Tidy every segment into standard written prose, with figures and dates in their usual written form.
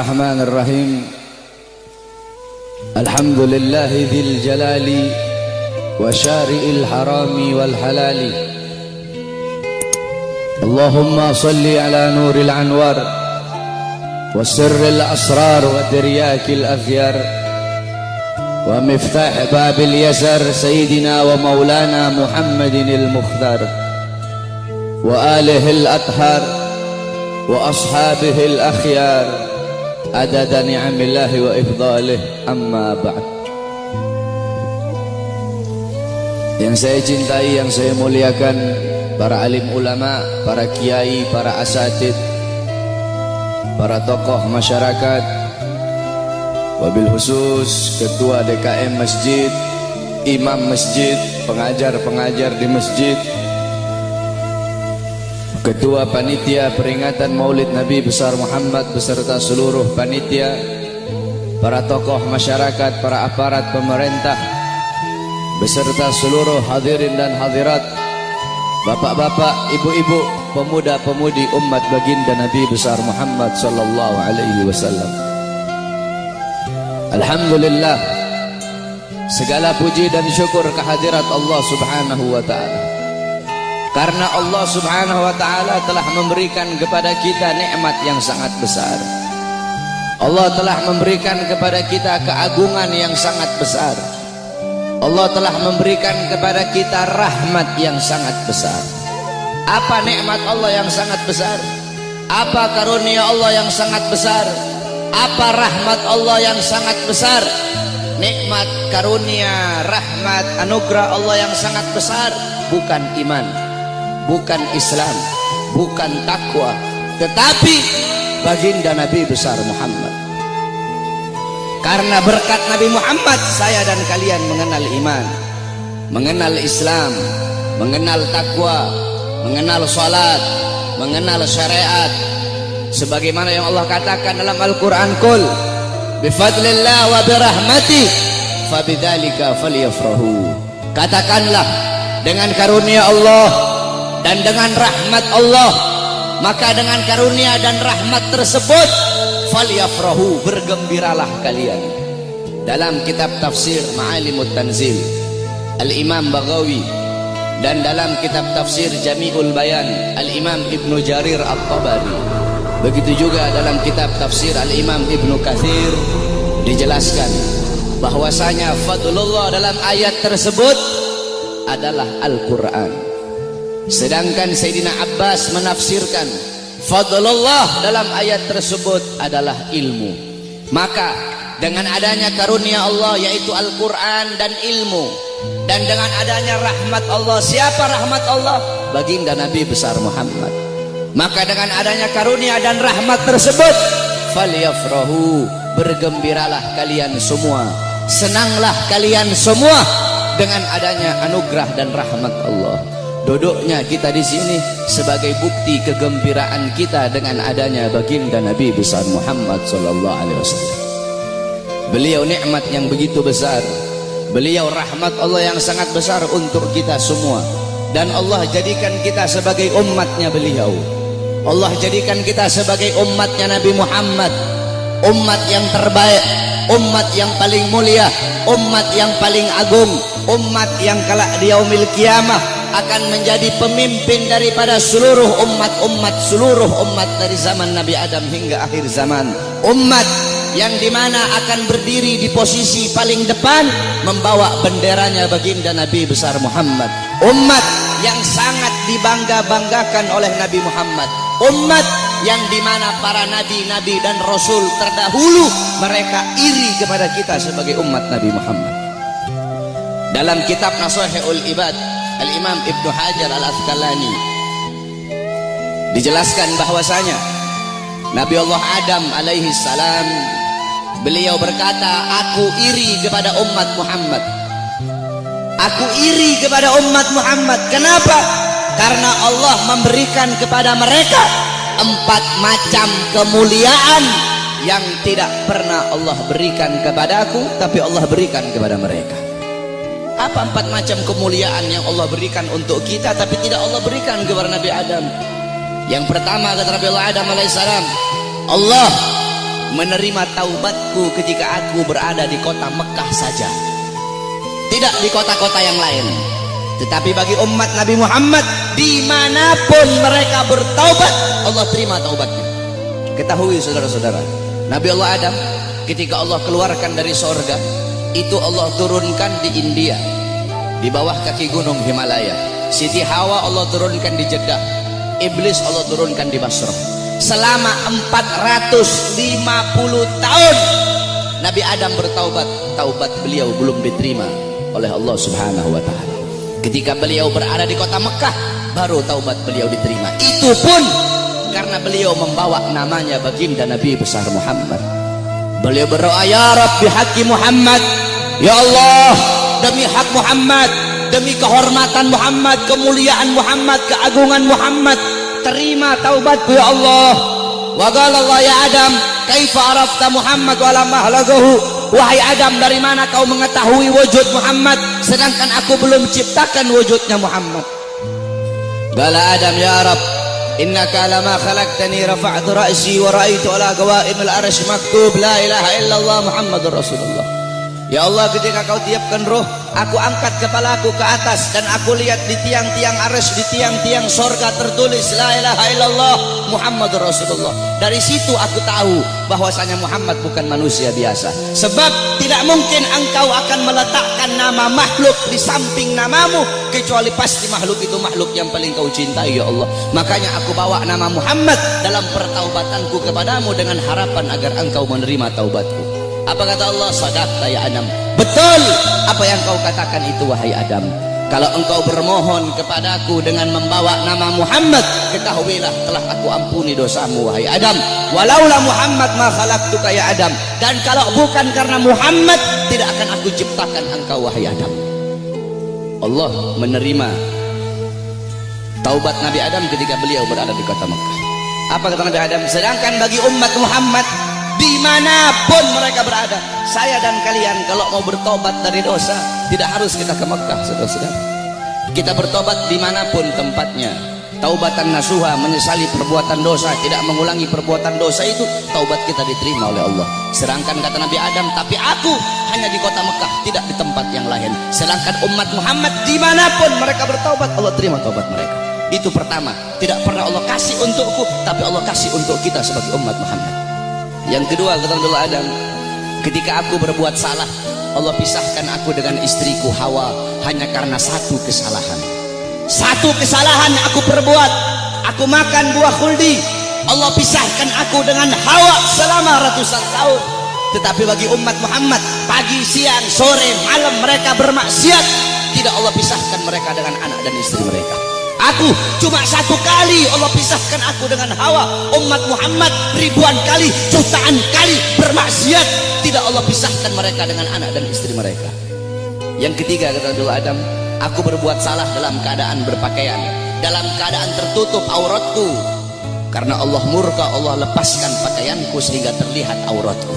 Bismillahirrahmanirrahim. Alhamdulillahi dzil jalali wa syari'il harami wal halali. Allahumma salli ala nuril anwar wa sirril asrar wa diryakil aghyar wa miftah babil yasar sayyidina wa maulana Muhammadinil mukhtar wa alihil athhar wa ashabihil akhyar adada ni'amillahi wa ifdalih, amma ba'd. Yang saya cintai, yang saya muliakan, para alim ulama, para kiai, para asatid, para tokoh masyarakat, wabil khusus ketua DKM masjid, imam masjid, pengajar-pengajar di masjid, ketua panitia peringatan Maulid Nabi besar Muhammad beserta seluruh panitia, para tokoh masyarakat, para aparat pemerintah beserta seluruh hadirin dan hadirat, bapak-bapak, ibu-ibu, pemuda-pemudi umat baginda Nabi besar Muhammad sallallahu alaihi wasallam. Alhamdulillah, segala puji dan syukur kehadirat Allah Subhanahu wa taala. Karena Allah Subhanahu wa taala telah memberikan kepada kita nikmat yang sangat besar. Allah telah memberikan kepada kita keagungan yang sangat besar. Allah telah memberikan kepada kita rahmat yang sangat besar. Apa nikmat Allah yang sangat besar? Apa karunia Allah yang sangat besar? Apa rahmat Allah yang sangat besar? Nikmat, karunia, rahmat, anugerah Allah yang sangat besar bukan iman, bukan Islam, bukan takwa, tetapi baginda Nabi besar Muhammad. Karena berkat Nabi Muhammad, saya dan kalian mengenal iman, mengenal Islam, mengenal takwa, mengenal salat, mengenal syariat. Sebagaimana yang Allah katakan dalam Al-Quran, Qul bifadlillah wa birahmatih fabidzalika falyafrahu. Katakanlah, dengan karunia Allah dan dengan rahmat Allah, maka dengan karunia dan rahmat tersebut falyafrahu, bergembiralah kalian. Dalam kitab tafsir Ma'alimut Tanzil Al-Imam Baghawi, dan dalam kitab tafsir Jami'ul Bayan Al-Imam Ibnu Jarir At-Tabari, begitu juga dalam kitab tafsir Al-Imam Ibnu Katsir, dijelaskan bahwasanya fadlullah dalam ayat tersebut adalah Al-Quran. Sedangkan Sayyidina Abbas menafsirkan fadlullah dalam ayat tersebut adalah ilmu. Maka dengan adanya karunia Allah yaitu Al-Quran dan ilmu, dan dengan adanya rahmat Allah, siapa rahmat Allah? Baginda Nabi besar Muhammad. Maka dengan adanya karunia dan rahmat tersebut falyafrahu, bergembiralah kalian semua, senanglah kalian semua dengan adanya anugerah dan rahmat Allah. Duduknya kita di sini sebagai bukti kegembiraan kita dengan adanya baginda Nabi besar Muhammad sallallahu alaihi wasallam. Beliau nikmat yang begitu besar, beliau rahmat Allah yang sangat besar untuk kita semua, dan Allah jadikan kita sebagai umatnya beliau. Allah jadikan kita sebagai umatnya Nabi Muhammad, umat yang terbaik, umat yang paling mulia, umat yang paling agung, umat yang kelak di yaumil qiyamah akan menjadi pemimpin daripada seluruh seluruh umat dari zaman Nabi Adam hingga akhir zaman. Umat yang dimana akan berdiri di posisi paling depan membawa benderanya baginda Nabi besar Muhammad. Umat yang sangat dibangga-banggakan oleh Nabi Muhammad. Umat yang dimana para nabi-nabi dan rasul terdahulu mereka iri kepada kita sebagai umat Nabi Muhammad. Dalam kitab Nashihul Ibad Al-Imam Ibnu Hajar Al-Asqalani dijelaskan bahwasanya Nabi Allah Adam alaihi salam, beliau berkata, aku iri kepada umat Muhammad. Aku iri kepada umat Muhammad. Kenapa? Karena Allah memberikan kepada mereka 4 macam kemuliaan yang tidak pernah Allah berikan kepadaku, tapi Allah berikan kepada mereka. Apa 4 macam kemuliaan yang Allah berikan untuk kita tapi tidak Allah berikan kepada Nabi Adam? Yang pertama kata Nabi Allah Adam alaihissalam, Allah menerima taubatku ketika aku berada di kota Mekah saja, tidak di kota-kota yang lain. Tetapi bagi umat Nabi Muhammad, dimanapun mereka bertaubat, Allah terima taubatnya. Ketahui saudara-saudara, Nabi Allah Adam ketika Allah keluarkan dari sorga, itu Allah turunkan di India, di bawah kaki gunung Himalaya. Siti Hawa Allah turunkan di Jeddah, Iblis Allah turunkan di Basrah. Selama 450 tahun Nabi Adam bertaubat, taubat beliau belum diterima oleh Allah Subhanahu wa Ta'ala. Ketika beliau berada di kota Mekah, baru taubat beliau diterima. Itu pun karena beliau membawa namanya baginda Nabi besar Muhammad. Beliau berdoa, ya Rabbi haqqi Muhammad, ya Allah, demi hak Muhammad, demi kehormatan Muhammad, kemuliaan Muhammad, keagungan Muhammad, terima taubatku ya Allah. Wa qala Allah ya Adam, kaifa arafta Muhammad wa lam ahlagahu? Wahai Adam, dari mana kau mengetahui wujud Muhammad sedangkan aku belum ciptakan wujudnya Muhammad? Qala Adam, ya Rabb, innaka lama khalaqtani rafa'tu ra'si wa ra'aitu ala qawaimil arsy maktub la ilaha illallah Muhammadur Rasulullah. Ya Allah, ketika kau tiupkan roh, aku angkat kepalaku ke atas dan aku lihat di tiang-tiang arsy, di tiang-tiang sorga tertulis la ilaha illallah Muhammadur Rasulullah. Dari situ aku tahu bahwasanya Muhammad bukan manusia biasa. Sebab tidak mungkin engkau akan meletakkan nama makhluk di samping namamu, kecuali pasti makhluk itu makhluk yang paling kau cintai ya Allah. Makanya aku bawa nama Muhammad dalam pertaubatanku kepadamu dengan harapan agar engkau menerima taubatku. Apa kata Allah? Sadaqta ya Adam. Betul apa yang kau katakan itu wahai Adam. Kalau engkau bermohon kepadaku dengan membawa nama Muhammad, ketahuilah telah aku ampuni dosamu wahai Adam. Walaula Muhammad ma khalaqtuka ya Adam. Dan kalau bukan karena Muhammad, tidak akan aku ciptakan engkau wahai Adam. Allah menerima taubat Nabi Adam ketika beliau berada di kota Mekah. Apa kata Nabi Adam? Sedangkan bagi umat Muhammad, dimanapun mereka berada, saya dan kalian kalau mau bertobat dari dosa, tidak harus kita ke Mekah, saudara-saudara. Kita bertobat dimanapun tempatnya. Taubatan nasuha, menyesali perbuatan dosa, tidak mengulangi perbuatan dosa, itu taubat kita diterima oleh Allah. Sedangkan kata Nabi Adam, tapi aku hanya di kota Mekah, tidak di tempat yang lain. Sedangkan umat Muhammad dimanapun mereka bertaubat, Allah terima taubat mereka. Itu pertama, tidak pernah Allah kasih untukku, tapi Allah kasih untuk kita sebagai umat Muhammad. Yang kedua kata Nabi Adam, ketika aku berbuat salah, Allah pisahkan aku dengan istriku Hawa hanya karena satu kesalahan. Satu kesalahan yang aku perbuat, aku makan buah khuldi, Allah pisahkan aku dengan Hawa selama ratusan tahun. Tetapi bagi umat Muhammad, pagi, siang, sore, malam mereka bermaksiat, tidak Allah pisahkan mereka dengan anak dan istri mereka. Aku cuma satu kali Allah pisahkan aku dengan Hawa. Umat Muhammad ribuan kali, jutaan kali bermaksiat, tidak Allah pisahkan mereka dengan anak dan istri mereka. Yang ketiga kata Nabi Adam, aku berbuat salah dalam keadaan berpakaian, dalam keadaan tertutup auratku. Karena Allah murka, Allah lepaskan pakaianku sehingga terlihat auratku.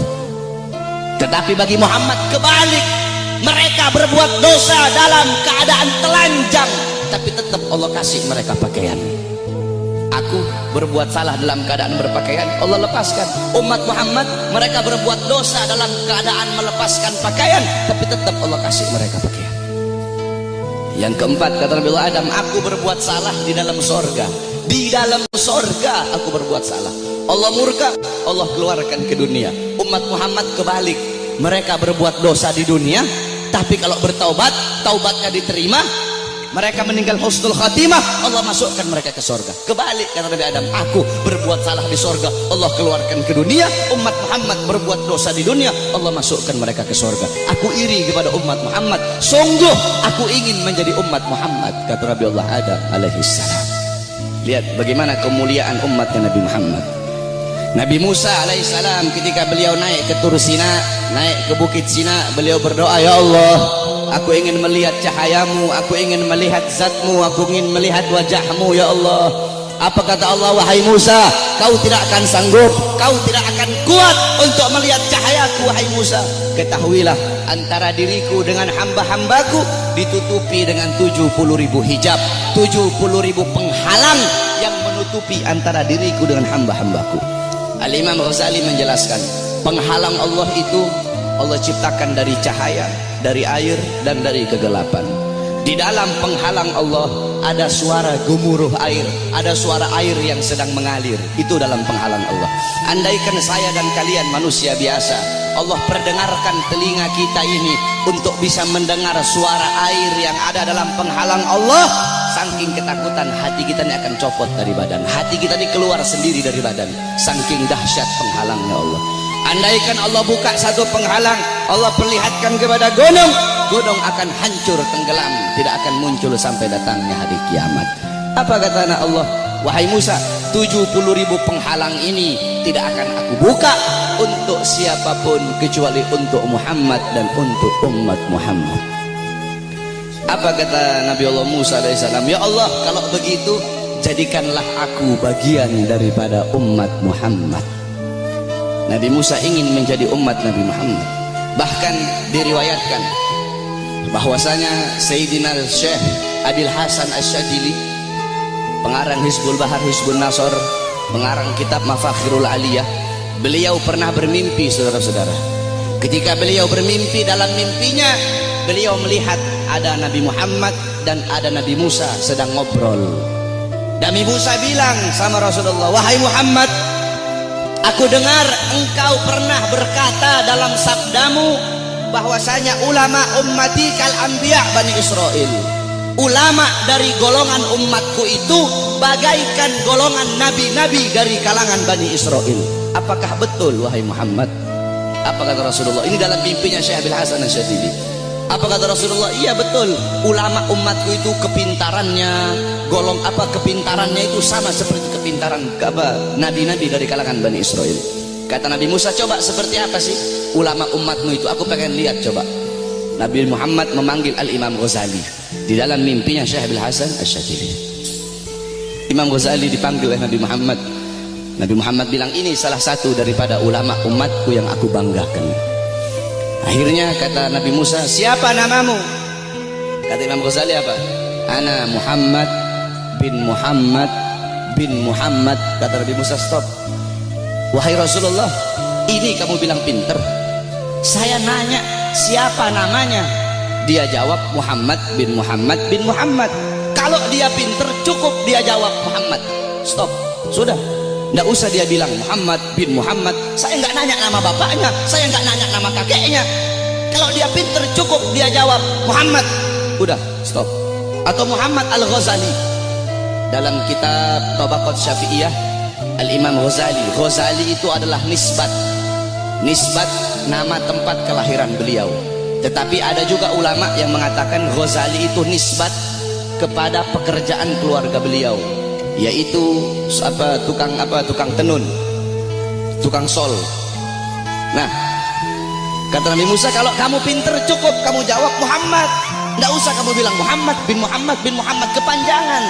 Tetapi bagi Muhammad kebalik, mereka berbuat dosa dalam keadaan telanjang, tapi tetap Allah kasih mereka pakaian. Aku berbuat salah dalam keadaan berpakaian, Allah lepaskan. Umat Muhammad mereka berbuat dosa dalam keadaan melepaskan pakaian, tapi tetap Allah kasih mereka pakaian. Yang keempat kata Nabi Adam, aku berbuat salah di dalam sorga. Di dalam sorga aku berbuat salah, Allah murka, Allah keluarkan ke dunia. Umat Muhammad kebalik, mereka berbuat dosa di dunia, tapi kalau bertaubat, taubatnya diterima, mereka meninggal husnul khatimah, Allah masukkan mereka ke sorga. Kebalik kata Nabi Adam, aku berbuat salah di sorga, Allah keluarkan ke dunia. Umat Muhammad berbuat dosa di dunia, Allah masukkan mereka ke sorga. Aku iri kepada umat Muhammad, sungguh aku ingin menjadi umat Muhammad, kata Nabi Allah Adam alaihissalam. Lihat bagaimana kemuliaan umatnya Nabi Muhammad. Nabi Musa alaihissalam ketika beliau naik ke Tur Sina, naik ke Bukit Sina, beliau berdoa, ya Allah, aku ingin melihat cahayamu, aku ingin melihat zatmu, aku ingin melihat wajahmu ya Allah. Apa kata Allah? Wahai Musa, kau tidak akan sanggup, kau tidak akan kuat untuk melihat cahayaku wahai Musa. Ketahuilah, antara diriku dengan hamba-hambaku ditutupi dengan 70.000 hijab, 70.000 penghalang yang menutupi antara diriku dengan hamba-hambaku. Al-Imam Ghazali menjelaskan, Penghalang Allah itu Allah ciptakan dari cahaya, dari air, dan dari kegelapan. Di dalam penghalang Allah ada suara gemuruh air, ada suara air yang sedang mengalir. Itu dalam penghalang Allah. Andaikan saya dan kalian manusia biasa, Allah perdengarkan telinga kita ini untuk bisa mendengar suara air yang ada dalam penghalang Allah, saking ketakutan hati kita ini akan copot dari badan, hati kita ini keluar sendiri dari badan, saking dahsyat penghalangnya Allah. Andaikan Allah buka satu penghalang, Allah perlihatkan kepada gunung, gunung akan hancur tenggelam, tidak akan muncul sampai datangnya hari kiamat. Apa kata anak Allah? Wahai Musa, 70.000 penghalang ini tidak akan aku buka untuk siapapun kecuali untuk Muhammad dan untuk umat Muhammad. Apa kata Nabi Allah Musa alaihissalam? Ya Allah, kalau begitu jadikanlah aku bagian daripada umat Muhammad. Nabi Musa ingin menjadi umat Nabi Muhammad. Bahkan diriwayatkan bahwasanya Sayyidina Syekh Abil Hasan Asyadili, pengarang Hizbul Bahar Hizbul Nasr, pengarang kitab Mafakhirul Aliyah, beliau pernah bermimpi, saudara-saudara. Ketika beliau bermimpi, dalam mimpinya beliau melihat ada Nabi Muhammad dan ada Nabi Musa sedang ngobrol. Nabi Musa bilang sama Rasulullah, wahai Muhammad, aku dengar engkau pernah berkata dalam sabdamu bahwasanya ulama ummati kal anbiya Bani Israel. Ulama dari golongan umatku itu bagaikan golongan nabi-nabi dari kalangan Bani Israel. Apakah betul wahai Muhammad? Apa kata Rasulullah? Ini dalam mimpinya Syekh Abil Hasan Asyadili. Apa kata Rasulullah? Iya betul, ulama umatku itu kepintarannya, kepintarannya itu sama seperti kepintaran nabi-nabi dari kalangan Bani Israel. Kata Nabi Musa, coba seperti apa sih ulama umatmu itu? Aku pengen lihat, coba. Nabi Muhammad memanggil Al-Imam Ghazali di dalam mimpinya Syekh Abil Hasan Asyadili. Imam Ghazali dipanggil oleh Nabi Muhammad. Nabi Muhammad bilang, ini salah satu daripada ulama umatku yang aku banggakan. Akhirnya kata Nabi Musa, siapa namamu? Kata Imam Ghazali apa? Ana Muhammad bin Muhammad bin Muhammad. Kata Nabi Musa, stop. Wahai Rasulullah, ini kamu bilang pinter. Saya nanya siapa namanya? Dia jawab Muhammad bin Muhammad bin Muhammad. Kalau dia pinter cukup dia jawab Muhammad. Stop, sudah. Nggak usah dia bilang Muhammad bin Muhammad. Saya nggak nanya nama bapaknya, saya nggak nanya nama kakeknya. Kalau dia pinter cukup dia jawab Muhammad. Udah, stop. Atau Muhammad Al-Ghazali dalam kitab Tabaqat Syafi'iyah, Al-Imam Ghazali. Ghazali itu adalah nisbat nama tempat kelahiran beliau. Tetapi ada juga ulama yang mengatakan Ghazali itu nisbat kepada pekerjaan keluarga beliau, yaitu tukang tenun, tukang sol. Nah, kata Nabi Musa, kalau kamu pinter cukup kamu jawab Muhammad, nggak usah kamu bilang Muhammad bin Muhammad bin Muhammad, kepanjangan.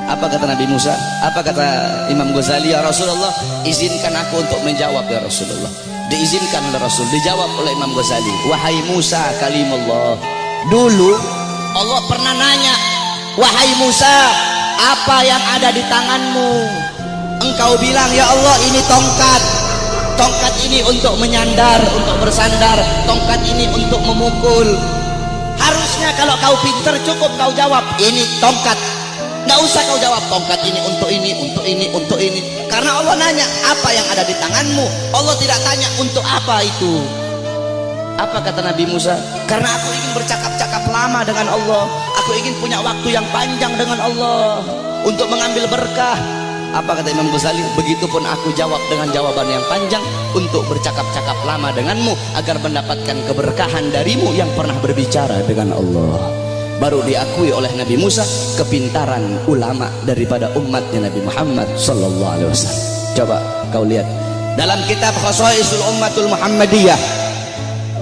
Apa kata Nabi Musa? Apa kata Imam Ghazali? Ya Rasulullah, izinkan aku untuk menjawab ya Rasulullah. Diizinkan oleh Rasul, dijawab oleh Imam Ghazali, wahai Musa kalimullah. Dulu Allah pernah nanya, wahai Musa, apa yang ada di tanganmu? Engkau bilang, ya Allah, ini tongkat. Tongkat ini untuk menyandar, untuk bersandar. Tongkat ini untuk memukul. Harusnya kalau kau pinter cukup kau jawab, ini tongkat. Nggak usah kau jawab tongkat ini untuk ini, untuk ini, untuk ini. Karena Allah nanya, apa yang ada di tanganmu? Allah tidak tanya untuk apa itu. Apa kata Nabi Musa? Karena aku ingin bercakap-cakap lama dengan Allah. Aku ingin punya waktu yang panjang dengan Allah untuk mengambil berkah. Apa kata Imam Ghazali? Begitupun aku jawab dengan jawaban yang panjang untuk bercakap-cakap lama denganmu agar mendapatkan keberkahan darimu yang pernah berbicara dengan Allah. Baru diakui oleh Nabi Musa kepintaran ulama daripada umatnya Nabi Muhammad sallallahu alaihi wasallam. Coba kau lihat dalam kitab Khasaisul Ummatul Muhammadiyah,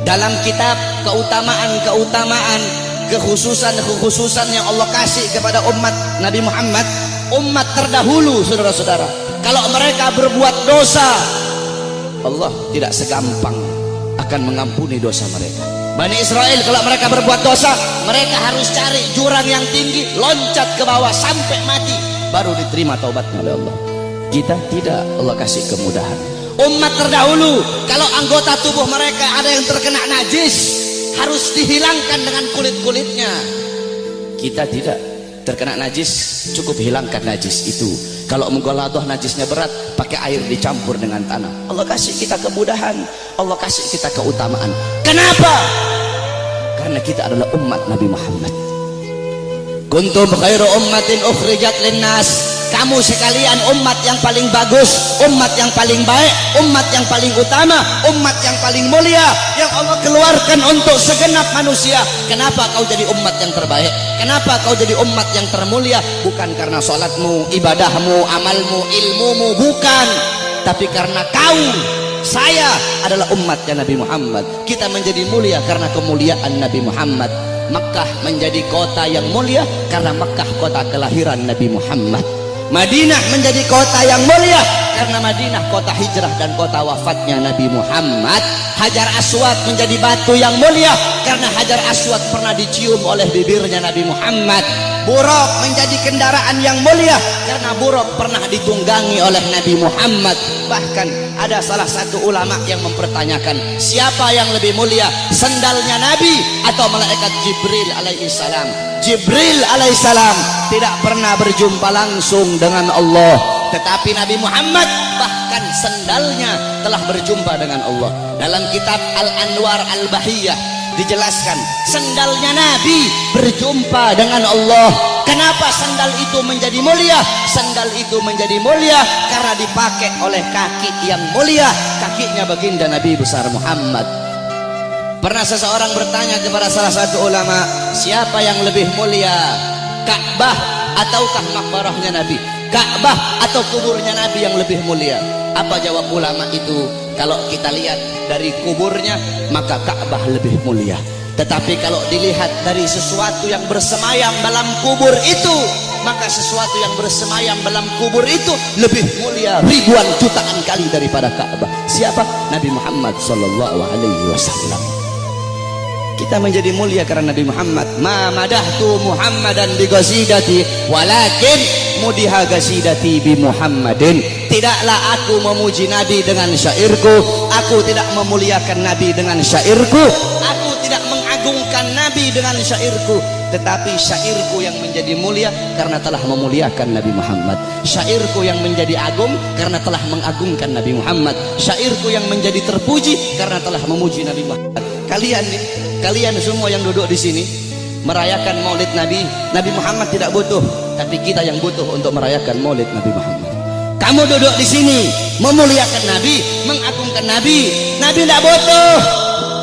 dalam kitab keutamaan-keutamaan, kekhususan yang Allah kasih kepada umat Nabi Muhammad, umat terdahulu, saudara-saudara. Kalau mereka berbuat dosa, Allah tidak segampang akan mengampuni dosa mereka. Bani Israel kalau mereka berbuat dosa, mereka harus cari jurang yang tinggi, loncat ke bawah sampai mati, baru diterima taubatnya oleh Allah. Kita tidak, Allah kasih kemudahan. Umat terdahulu kalau anggota tubuh mereka ada yang terkena najis harus dihilangkan dengan kulit-kulitnya. Kita tidak, terkena najis cukup hilangkan najis itu. Kalau menggoladoh najisnya berat, pakai air dicampur dengan tanah. Allah kasih kita kemudahan, Allah kasih kita keutamaan. Kenapa? Karena kita adalah umat Nabi Muhammad. Kuntum khairu ummatin ukhrijat linnas. Kamu sekalian umat yang paling bagus, umat yang paling baik, umat yang paling utama, umat yang paling mulia yang Allah keluarkan untuk segenap manusia. Kenapa kau jadi umat yang terbaik? Kenapa kau jadi umat yang termulia? Bukan karena salatmu, ibadahmu, amalmu, ilmumu, bukan. Tapi karena kau, saya adalah umatnya Nabi Muhammad. Kita menjadi mulia karena kemuliaan Nabi Muhammad. Makkah menjadi kota yang mulia karena Makkah kota kelahiran Nabi Muhammad. Madinah menjadi kota yang mulia karena Madinah kota hijrah dan kota wafatnya Nabi Muhammad. Hajar Aswad menjadi batu yang mulia karena Hajar Aswad pernah dicium oleh bibirnya Nabi Muhammad. Buraq menjadi kendaraan yang mulia karena Buraq pernah ditunggangi oleh Nabi Muhammad. Bahkan ada salah satu ulama yang mempertanyakan, siapa yang lebih mulia, sendalnya Nabi atau malaikat Jibril alaihissalam? Jibril alaihissalam tidak pernah berjumpa langsung dengan Allah, tetapi Nabi Muhammad bahkan sendalnya telah berjumpa dengan Allah. Dalam kitab Al-Anwar Al-Bahiyah dijelaskan sendalnya Nabi berjumpa dengan Allah. Kenapa sandal itu menjadi mulia? Sandal itu menjadi mulia karena dipakai oleh kaki yang mulia, kakinya baginda Nabi besar Muhammad. Pernah seseorang bertanya kepada salah satu ulama, siapa yang lebih mulia, Ka'bah ataukah makbarahnya Nabi? Ka'bah atau kuburnya Nabi yang lebih mulia? Apa jawab ulama itu? Kalau kita lihat dari kuburnya, maka Ka'bah lebih mulia. Tetapi kalau dilihat dari sesuatu yang bersemayam dalam kubur itu, maka sesuatu yang bersemayam dalam kubur itu lebih mulia ribuan jutaan kali daripada Ka'bah. Siapa? Nabi Muhammad sallallahu alaihi wasallam. Kita menjadi mulia karena Nabi Muhammad. Ma madahtu Muhammadan bi qasidati walakin mudiha qasidati bi Muhammadin. Tidaklah aku memuji Nabi dengan syairku, aku tidak memuliakan Nabi dengan syairku, aku tidak mengagungkan Nabi dengan syairku, tetapi syairku yang menjadi mulia karena telah memuliakan Nabi Muhammad. Syairku yang menjadi agung karena telah mengagungkan Nabi Muhammad. Syairku yang menjadi terpuji karena telah memuji Nabi Muhammad. Kalian semua yang duduk di sini merayakan Maulid Nabi. Nabi Muhammad tidak butuh, tapi kita yang butuh untuk merayakan Maulid Nabi Muhammad. Kamu duduk di sini memuliakan Nabi, mengagungkan Nabi. Nabi tidak butuh,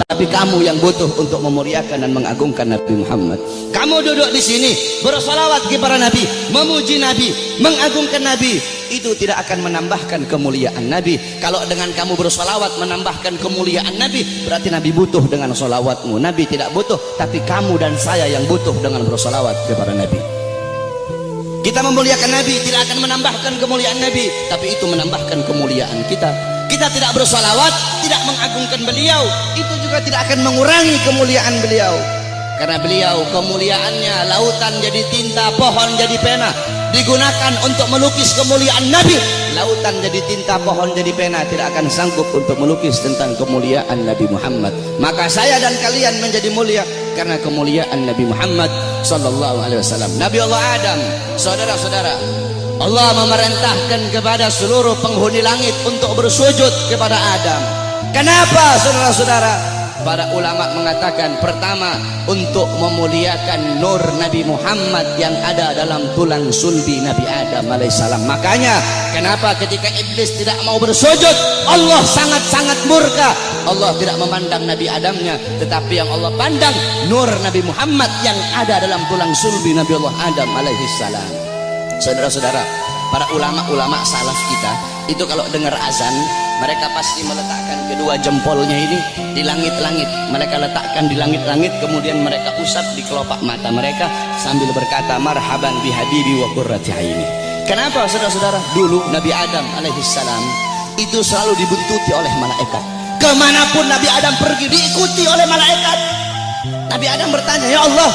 tapi kamu yang butuh untuk memuliakan dan mengagungkan Nabi Muhammad. Kamu duduk di sini bersolawat kepada Nabi, memuji Nabi, mengagungkan Nabi. Itu tidak akan menambahkan kemuliaan Nabi. Kalau dengan kamu bersolawat menambahkan kemuliaan Nabi, berarti Nabi butuh dengan solawatmu. Nabi tidak butuh, tapi kamu dan saya yang butuh dengan bersolawat kepada Nabi. Kita memuliakan Nabi tidak akan menambahkan kemuliaan Nabi, tapi itu menambahkan kemuliaan kita. Kita tidak bersolawat, tidak mengagungkan beliau, itu juga tidak akan mengurangi kemuliaan beliau. Karena beliau kemuliaannya lautan jadi tinta, pohon jadi pena, digunakan untuk melukis kemuliaan Nabi. Lautan jadi tinta, pohon jadi pena, tidak akan sanggup untuk melukis tentang kemuliaan Nabi Muhammad. Maka saya dan kalian menjadi mulia karena kemuliaan Nabi Muhammad sallallahu alaihi wasallam. Nabi Allah Adam, saudara-saudara, Allah memerintahkan kepada seluruh penghuni langit untuk bersujud kepada Adam. Kenapa, saudara-saudara? Para ulama mengatakan, pertama, untuk memuliakan nur Nabi Muhammad yang ada dalam tulang sulbi Nabi Adam alaihissalam. Makanya kenapa ketika iblis tidak mau bersujud, Allah sangat-sangat murka. Allah tidak memandang Nabi Adamnya, tetapi yang Allah pandang nur Nabi Muhammad yang ada dalam tulang sulbi Nabi Allah Adam alaihissalam. Saudara-saudara, para ulama-ulama salaf kita itu kalau dengar azan, mereka pasti meletakkan kedua jempolnya ini di langit-langit. Mereka letakkan di langit-langit, kemudian mereka usap di kelopak mata mereka sambil berkata, marhaban bihabibi wa qurrati aini. Kenapa, saudara-saudara? Dulu Nabi Adam alaihissalam itu selalu dibuntuti oleh malaikat. Kemanapun Nabi Adam pergi diikuti oleh malaikat. Nabi Adam bertanya, ya Allah,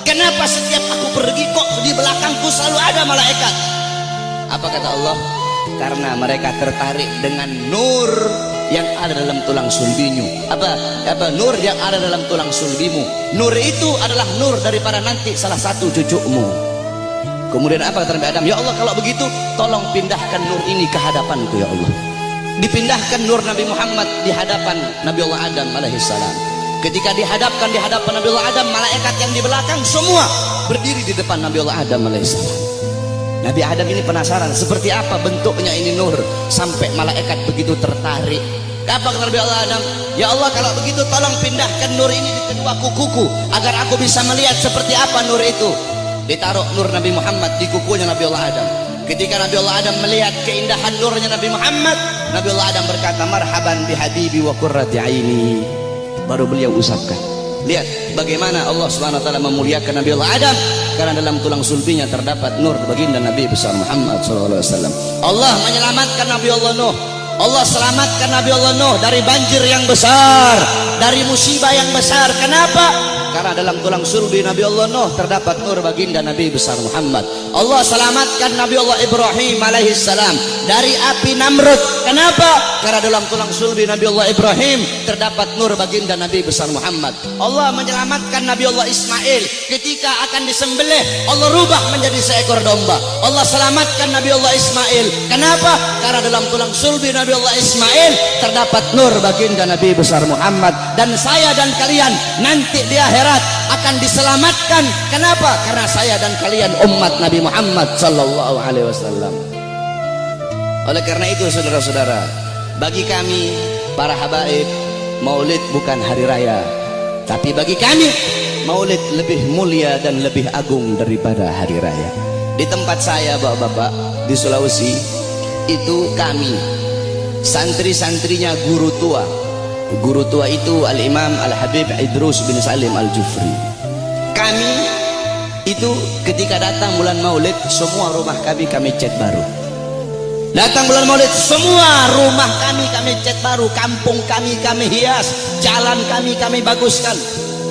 kenapa setiap aku pergi kok di belakangku selalu ada malaikat? Apa kata Allah? Karena mereka tertarik dengan nur yang ada dalam tulang sulbimu. Apa nur yang ada dalam tulang sulbimu? Nur itu adalah nur daripada nanti salah satu cucumu. Kemudian apa kata Nabi Adam? Ya Allah, kalau begitu tolong pindahkan nur ini ke hadapanku ya Allah. Dipindahkan nur Nabi Muhammad di hadapan Nabi Allah Adam alaihissalam. Ketika dihadapkan di hadapan Nabi Allah Adam, malaikat yang di belakang semua berdiri di depan Nabi Allah Adam alaihissalam. Nabi Adam ini penasaran seperti apa bentuknya ini nur sampai malaikat begitu tertarik. Apa kata Nabi Allah Adam? Ya Allah, kalau begitu tolong pindahkan nur ini di kedua kukuku agar aku bisa melihat seperti apa nur itu. Ditaruh nur Nabi Muhammad di kukunya Nabi Allah Adam. Ketika Nabi Allah Adam melihat keindahan nurnya Nabi Muhammad, Nabi Allah Adam berkata, marhaban bihabibi wa qurrati aini. Baru beliau usapkan. Lihat bagaimana Allah Subhanahu wa taala memuliakan Nabi Allah Adam, karena dalam tulang sulbinya terdapat nur baginda Nabi besar Muhammad sallallahu alaihi wasallam. Allah menyelamatkan Nabi Allah Nuh. Allah selamatkan Nabi Allah Nuh dari banjir yang besar, dari musibah yang besar. Kenapa? Karena dalam tulang sulbi Nabi Allah Nuh terdapat nur baginda Nabi besar Muhammad. Allah selamatkan Nabi Allah Ibrahim alaihissalam dari api Namrud. Kenapa? Karena dalam tulang sulbi Nabi Allah Ibrahim terdapat nur baginda Nabi besar Muhammad. Allah menyelamatkan Nabi Allah Ismail ketika akan disembelih, Allah rubah menjadi seekor domba. Allah selamatkan Nabi Allah Ismail. Kenapa? Karena dalam tulang sulbi Nabi Allah Ismail terdapat nur baginda Nabi besar Muhammad. Dan saya dan kalian nanti di akhirat akan diselamatkan. Kenapa? Karena saya dan kalian umat Nabi Muhammad sallallahu alaihi wasallam. Oleh karena itu saudara-saudara, bagi kami para habaib, Maulid bukan hari raya, tapi bagi kami Maulid lebih mulia dan lebih agung daripada hari raya. Di tempat saya bapak-bapak di Sulawesi itu kami santri-santrinya guru tua. Guru tua itu Al-Imam Al-Habib Idrus bin Salim Al-Jufri. Kami itu ketika datang bulan Maulid, semua rumah kami cat baru. Datang bulan Maulid, semua rumah kami cat baru, kampung kami hias, jalan kami baguskan.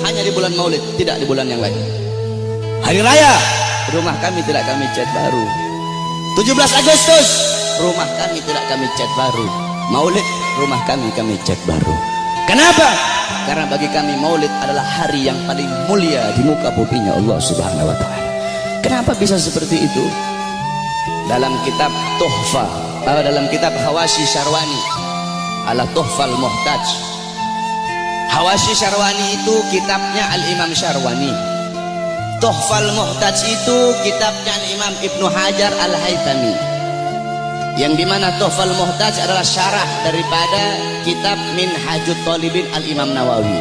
Hanya di bulan Maulid, tidak di bulan yang lain. Hari raya, rumah kami tidak kami cat baru. 17 Agustus, rumah kami tidak kami cat baru. Maulid, rumah kami cat baru. Kenapa? Karena bagi kami Maulid adalah hari yang paling mulia di muka buminya Allah Subhanahu wa taala. Kenapa bisa seperti itu? Dalam kitab Tuhfa, dalam kitab Hawashi Syarwani ala Tuhfal Muhtaj. Hawashi Syarwani itu kitabnya Al-Imam Syarwani. Tuhfal Muhtaj itu kitabnya Al-Imam Ibnu Hajar Al-Haytami. Yang dimana Tuhfal Muhtaj adalah syarah daripada kitab Minhajut Talibin Al-Imam Nawawi.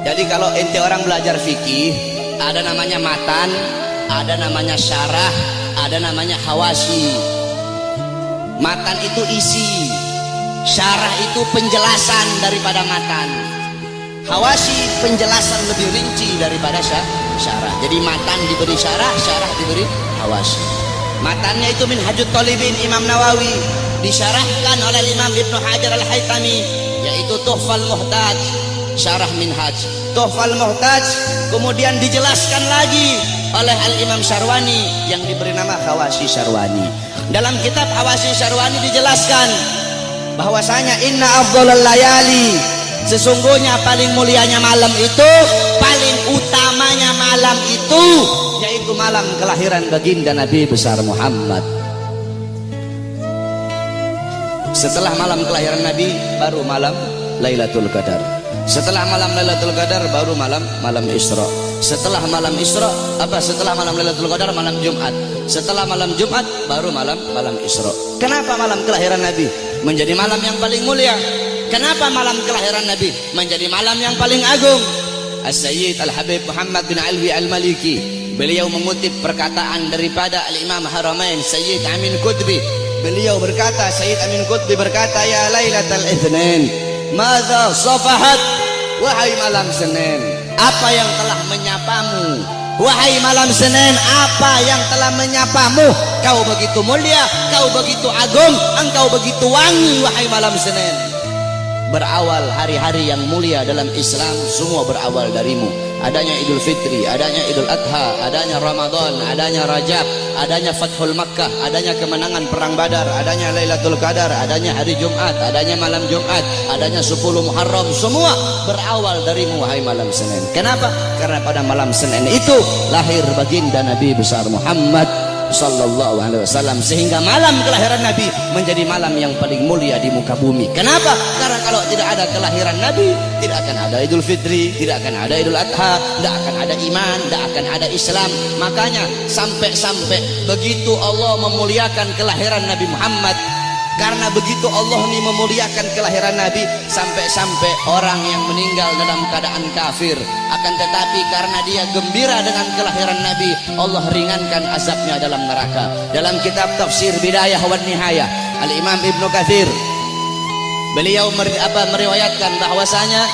Jadi kalau ente orang belajar fikih, ada namanya matan, ada namanya syarah, ada namanya hawashi. Matan itu isi, syarah itu penjelasan daripada matan, hawashi penjelasan lebih rinci daripada syarah. Jadi matan diberi syarah, syarah diberi hawashi. Matannya itu Minhajut Talibin Imam Nawawi, disyarahkan oleh Imam Ibnu Hajar Al-Haytami, yaitu Tuhfal Muhtaj, syarah Minhaj. Tuhfal Muhtaj kemudian dijelaskan lagi oleh Al-Imam Syarwani yang diberi nama Hawashi Syarwani. Dalam kitab Hawashi Syarwani dijelaskan bahwasanya inna afdhalal layali, sesungguhnya paling mulianya malam itu, paling utamanya malam itu, yaitu malam kelahiran baginda Nabi besar Muhammad. Setelah malam kelahiran Nabi baru malam Lailatul Qadar. Setelah malam Lailatul Qadar baru malam Isra. Setelah malam Isra setelah malam Lailatul Qadar malam Jumat. Setelah malam Jumat baru malam Isra. Kenapa malam kelahiran Nabi menjadi malam yang paling mulia? Kenapa malam kelahiran Nabi menjadi malam yang paling agung? As-Sayyid Al-Habib Muhammad bin Alwi Al-Maliki, beliau mengutip perkataan daripada Al-Imam Haramain Sayyid Amin Qutbi. Beliau berkata, Sayyid Amin Qutbi berkata, ya Lailatul Itsnain, madza safahat, wahai malam Senin, apa yang telah menyapamu? Wahai malam Senin, apa yang telah menyapamu? Kau begitu mulia, kau begitu agung, engkau begitu wangi, wahai malam Senin. berawal hari-hari yang mulia dalam Islam, semua berawal darimu. Adanya Idul Fitri, adanya Idul Adha, adanya Ramadan, adanya Rajab, adanya Fathul Makkah, adanya kemenangan perang Badar, adanya Lailatul Qadar, adanya hari Jumat, adanya malam Jumat, adanya 10 Muharram, semua berawal darimu wahai malam Senin. Kenapa? Karena pada malam Senin itu lahir baginda Nabi besar Muhammad sallallahu alaihi wasallam, sehingga malam kelahiran Nabi menjadi malam yang paling mulia di muka bumi. Kenapa? Karena kalau tidak ada kelahiran Nabi, tidak akan ada Idul Fitri, tidak akan ada Idul Adha, tidak akan ada iman, tidak akan ada Islam. Makanya sampai-sampai begitu Allah memuliakan kelahiran Nabi Muhammad, karena begitu Allah ini memuliakan kelahiran Nabi, sampai-sampai orang yang meninggal dalam keadaan kafir, akan tetapi karena dia gembira dengan kelahiran Nabi, Allah ringankan azabnya dalam neraka. Dalam kitab tafsir Bidayah wa Nihayah, Al-Imam Ibnu Katsir beliau meriwayatkan bahwasanya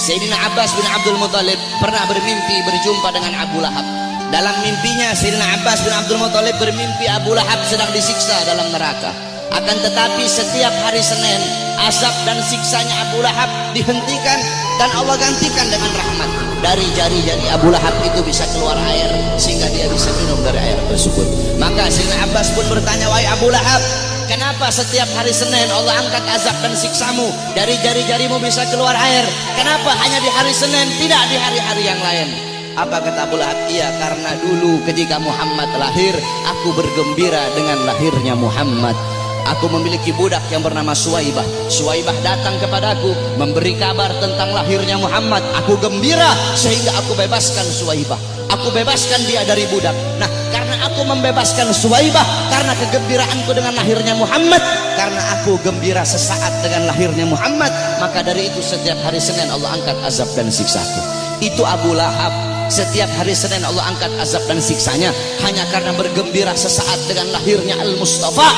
Sayyidina Abbas bin Abdul Muthalib pernah bermimpi berjumpa dengan Abu Lahab. Dalam mimpinya Sayyidina Abbas bin Abdul Muthalib bermimpi Abu Lahab sedang disiksa dalam neraka. Akan tetapi setiap hari Senin azab dan siksanya Abu Lahab dihentikan dan Allah gantikan dengan rahmat. Dari jari-jari Abu Lahab itu bisa keluar air sehingga dia bisa minum dari air tersebut. Maka Sayyidina Abbas pun bertanya, wahai Abu Lahab, kenapa setiap hari Senin Allah angkat azab dan siksamu? Dari jari-jarimu bisa keluar air, kenapa hanya di hari Senin, tidak di hari-hari yang lain? Apa kata Abu Lahab? Iya, karena dulu ketika Muhammad lahir, aku bergembira dengan lahirnya Muhammad. Aku memiliki budak yang bernama Suwaibah. Suwaibah datang kepadaku memberi kabar tentang lahirnya Muhammad. Aku gembira sehingga aku bebaskan Suwaibah. Aku bebaskan dia dari budak. Nah, karena aku membebaskan Suwaibah, karena kegembiraanku dengan lahirnya Muhammad, karena aku gembira sesaat dengan lahirnya Muhammad, maka dari itu setiap hari Senin Allah angkat azab dan siksaku. Itu Abu Lahab. Setiap hari Senin Allah angkat azab dan siksanya hanya karena bergembira sesaat dengan lahirnya Al-Mustafa.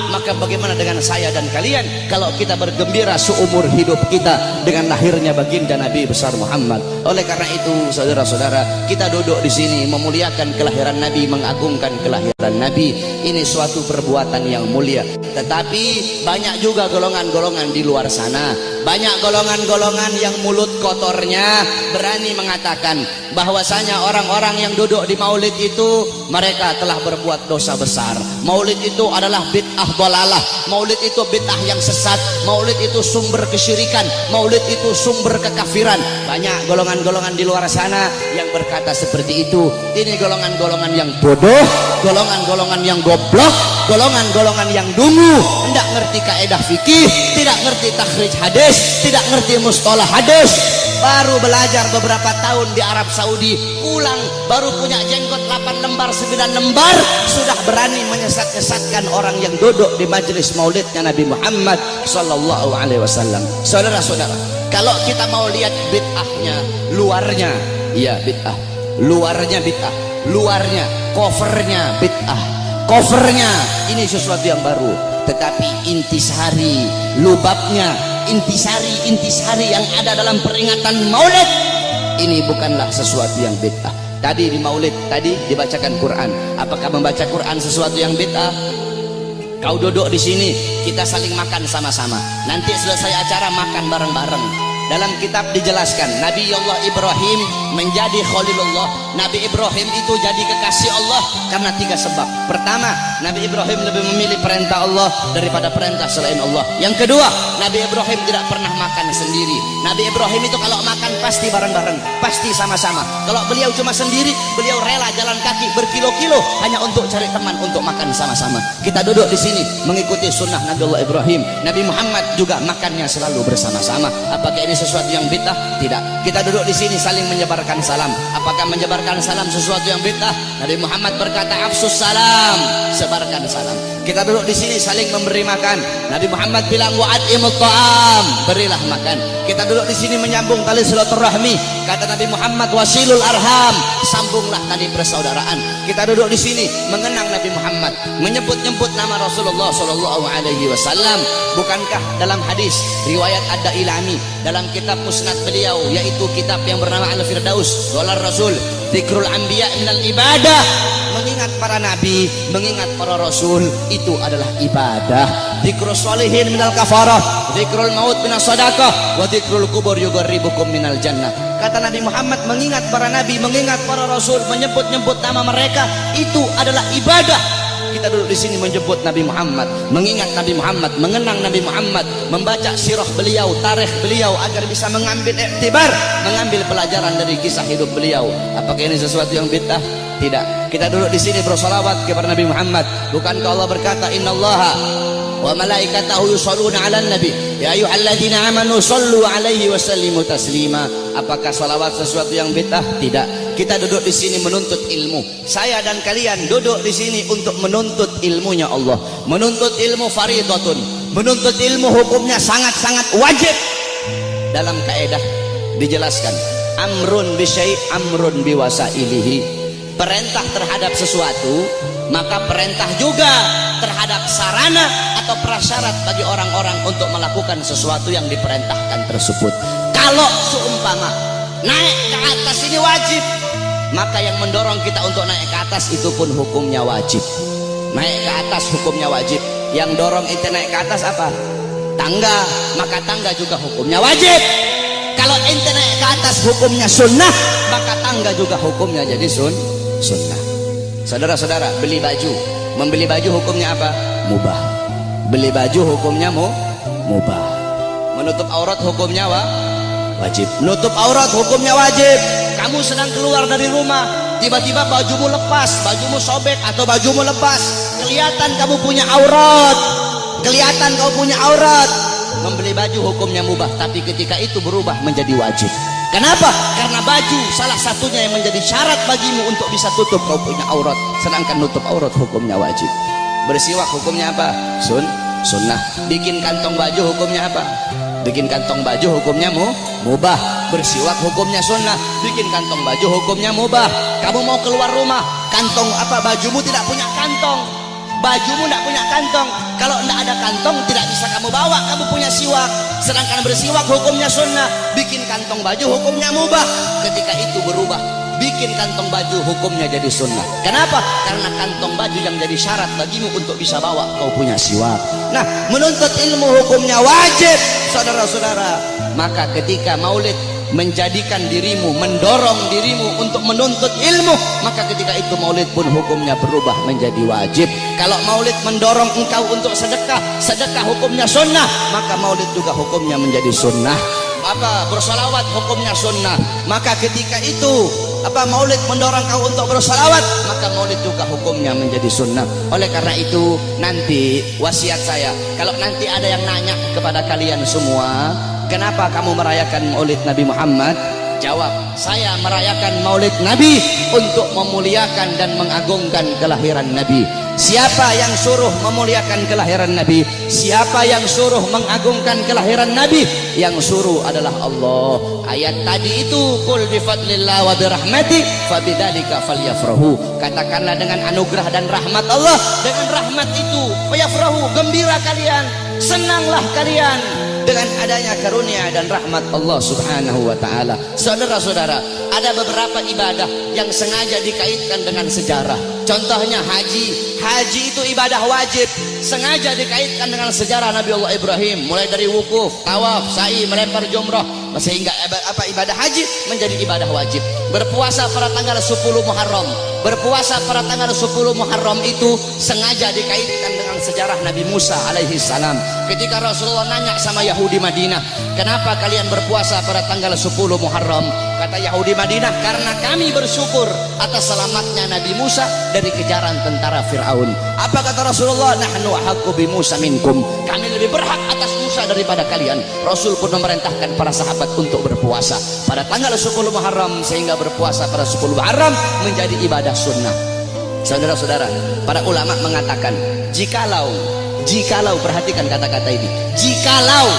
Maka bagaimana dengan saya dan kalian kalau kita bergembira seumur hidup kita dengan lahirnya baginda Nabi besar Muhammad? Oleh karena itu, saudara-saudara, kita duduk di sini memuliakan kelahiran Nabi, mengagungkan kelahiran Nabi. Ini suatu perbuatan yang mulia. Tetapi banyak juga golongan-golongan di luar sana, banyak golongan-golongan yang mulut kotornya berani mengatakan bahwasanya orang-orang yang duduk di maulid itu mereka telah berbuat dosa besar. Maulid itu adalah bid'ah dhalalah, maulid itu bid'ah yang sesat, maulid itu sumber kesyirikan, maulid itu sumber kekafiran. Banyak golongan-golongan di luar sana yang berkata seperti itu. Ini golongan-golongan yang bodoh, golongan-golongan yang goblok, golongan-golongan yang dungu, tidak ngerti kaidah fikih, tidak ngerti takhrij hadis, tidak ngerti mustalah hadis. Baru belajar beberapa tahun di Arab Saudi, pulang baru punya jenggot 8 lembar 9 lembar, sudah berani menyesat-nyesatkan orang yang duduk di majelis maulidnya Nabi Muhammad sallallahu alaihi wasallam. Saudara-saudara, kalau kita mau lihat bid'ahnya, luarnya ya bid'ah, luarnya bid'ah, luarnya covernya bid'ah, covernya ini sesuatu yang baru, tetapi intisari, lubabnya, intisari yang ada dalam peringatan maulid ini bukanlah sesuatu yang bid'ah. Tadi di maulid tadi dibacakan Quran. Apakah membaca Quran sesuatu yang bid'ah? Kau duduk di sini, kita saling makan sama-sama. Nanti selesai acara makan bareng-bareng. Dalam kitab dijelaskan Nabi Allah Ibrahim menjadi Khalilullah. Nabi Ibrahim itu jadi kekasih Allah karena 3 sebab. Pertama, Nabi Ibrahim lebih memilih perintah Allah daripada perintah selain Allah. Yang kedua, Nabi Ibrahim tidak pernah makan sendiri. Nabi Ibrahim itu kalau makan pasti bareng-bareng, pasti sama-sama. Kalau beliau cuma sendiri, beliau rela jalan kaki berkilo-kilo hanya untuk cari teman untuk makan sama-sama. Kita duduk di sini mengikuti sunnah Nabi Allah Ibrahim. Nabi Muhammad juga makannya selalu bersama-sama. Apakah ini sesuatu yang bid'ah? Tidak. Kita duduk di sini saling menyebarkan salam. Apakah menyebarkan salam sesuatu yang bid'ah? Nabi Muhammad berkata, afsus salam, sebarkan salam. Kita duduk di sini saling memberi makan. Nabi Muhammad bilang, wa'at'imut ta'am, berilah makan. Kita duduk di sini menyambung tali silaturahmi. Kata Nabi Muhammad, wasilul arham, sambunglah tali persaudaraan. Kita duduk di sini mengenang Nabi Muhammad, menyebut-nyebut nama Rasulullah sallallahu alaihi wasallam. Bukankah dalam hadis riwayat Ad-Dailami dalam kitab musnad beliau, yaitu kitab yang bernama Al-Firdaus, qala Rasul, dzikrul anbiya minal ibadah, mengingat para nabi, mengingat para rasul itu adalah ibadah. dzikrus sholihin minal kafarah, dzikrul maut minas sadaqah, wa dzikrul kubur yuqarribukum minal jannah. Kata Nabi Muhammad, mengingat para nabi, mengingat para rasul, menyebut-nyebut nama mereka itu adalah ibadah. Kita duduk di sini menyebut Nabi Muhammad, mengingat Nabi Muhammad, mengenang Nabi Muhammad, membaca sirah beliau, tarikh beliau agar bisa mengambil iktibar, mengambil pelajaran dari kisah hidup beliau. Apakah ini sesuatu yang bid'ah? Tidak. Kita duduk di sini bersolawat kepada Nabi Muhammad. Bukankah Allah berkata, Innallaha wa malaikatahu yusholluna 'alan nabi ya ayyuhalladzina amanu shollu 'alaihi wa sallimu taslima. Apakah salawat sesuatu yang bid'ah? Tidak. Kita duduk di sini menuntut ilmu. Saya dan kalian duduk di sini untuk menuntut ilmunya Allah. Menuntut ilmu fardhatun. Menuntut ilmu hukumnya sangat-sangat wajib. Dalam kaidah dijelaskan, amrun bi syai' amrun bi wasailihi. Perintah terhadap sesuatu, maka perintah juga terhadap sarana atau prasyarat bagi orang-orang untuk melakukan sesuatu yang diperintahkan tersebut. Kalau seumpama naik ke atas ini wajib, maka yang mendorong kita untuk naik ke atas itu pun hukumnya wajib. Naik ke atas hukumnya wajib. Yang dorong ente naik ke atas apa? Tangga, maka tangga juga hukumnya wajib. Kalau ente naik ke atas hukumnya sunnah, maka tangga juga hukumnya jadi sunnah. Saudara-saudara, beli baju, membeli baju hukumnya apa? Mubah. Beli baju hukumnya mubah. Menutup aurat hukumnya wajib. Menutup aurat hukumnya wajib. Kamu sedang keluar dari rumah, tiba-tiba bajumu lepas, bajumu sobek atau bajumu lepas, kelihatan kamu punya aurat, kelihatan kamu punya aurat. Membeli baju hukumnya mubah, tapi ketika itu berubah menjadi wajib. Kenapa? Karena baju salah satunya yang menjadi syarat bagimu untuk bisa tutup kau punya aurat, sedangkan nutup aurat hukumnya wajib. Bersiwak hukumnya apa? Sunnah. Bikin kantong baju hukumnya apa? Bikin kantong baju hukumnya mubah. Bersiwak hukumnya sunnah. Bikin kantong baju hukumnya mubah. Kamu mau keluar rumah, kantong apa? Bajumu tidak punya kantong. Bajumu tidak punya kantong. Kalau tidak ada kantong tidak bisa kamu bawa. Kamu punya siwak. Sedangkan bersiwak hukumnya sunnah. Bikin kantong baju hukumnya mubah. Ketika itu berubah, bikin kantong baju hukumnya jadi sunnah. Kenapa? Karena kantong baju yang jadi syarat bagimu untuk bisa bawa kau punya siwak. Nah, menuntut ilmu hukumnya wajib, saudara-saudara. Maka ketika maulid menjadikan dirimu, mendorong dirimu untuk menuntut ilmu, maka ketika itu maulid pun hukumnya berubah menjadi wajib. Kalau maulid mendorong engkau untuk sedekah, sedekah hukumnya sunnah, maka maulid juga hukumnya menjadi sunnah. Apa? Bersolawat hukumnya sunnah, maka ketika itu maulid mendorong kau untuk bersolawat, maka maulid juga hukumnya menjadi sunnah. Oleh karena itu nanti wasiat saya, kalau nanti ada yang nanya kepada kalian semua, kenapa kamu merayakan maulid Nabi Muhammad? Jawab, saya merayakan maulid Nabi untuk memuliakan dan mengagungkan kelahiran Nabi. Siapa yang suruh memuliakan kelahiran Nabi? Siapa yang suruh mengagungkan kelahiran Nabi? Yang suruh adalah Allah. Ayat tadi itu, qul bi fadlillah wa bi rahmati fabidzalika falyafrahu. Katakanlah dengan anugerah dan rahmat Allah, dengan rahmat itu falyafrahu, gembira kalian, senanglah kalian dengan adanya karunia dan rahmat Allah Subhanahu wa taala. Saudara-saudara, ada beberapa ibadah yang sengaja dikaitkan dengan sejarah. Contohnya haji. Haji itu ibadah wajib, sengaja dikaitkan dengan sejarah Nabi Allah Ibrahim, mulai dari wukuf, tawaf, sa'i, melempar jumrah, sehingga ibadah haji menjadi ibadah wajib. Berpuasa pada tanggal 10 Muharram. Berpuasa pada tanggal 10 Muharram itu sengaja dikaitkan dengan sejarah Nabi Musa alaihi salam. Ketika Rasulullah nanya sama Yahudi Madinah, kenapa kalian berpuasa pada tanggal 10 Muharram? Kata Yahudi Madinah, karena kami bersyukur atas selamatnya Nabi Musa dari kejaran tentara Fir'aun. Apa kata Rasulullah? Nahnu ahaqqu bi Musa minkum. Kami lebih berhak atas Musa daripada kalian. Rasul pun memerintahkan para sahabat untuk berpuasa pada tanggal 10 Muharram, sehingga berpuasa pada 10 Muharram menjadi ibadah sunnah. Saudara-saudara, para ulama mengatakan, jikalau perhatikan kata-kata ini, jikalau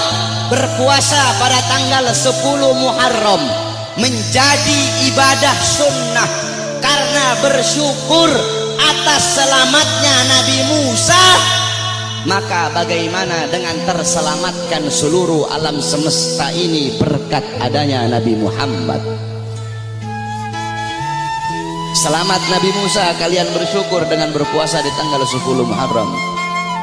berpuasa pada tanggal 10 Muharram menjadi ibadah sunnah karena bersyukur atas selamatnya Nabi Musa, maka bagaimana dengan terselamatkan seluruh alam semesta ini berkat adanya Nabi Muhammad? Selamat Nabi Musa, kalian bersyukur dengan berpuasa di tanggal 10 Muharram.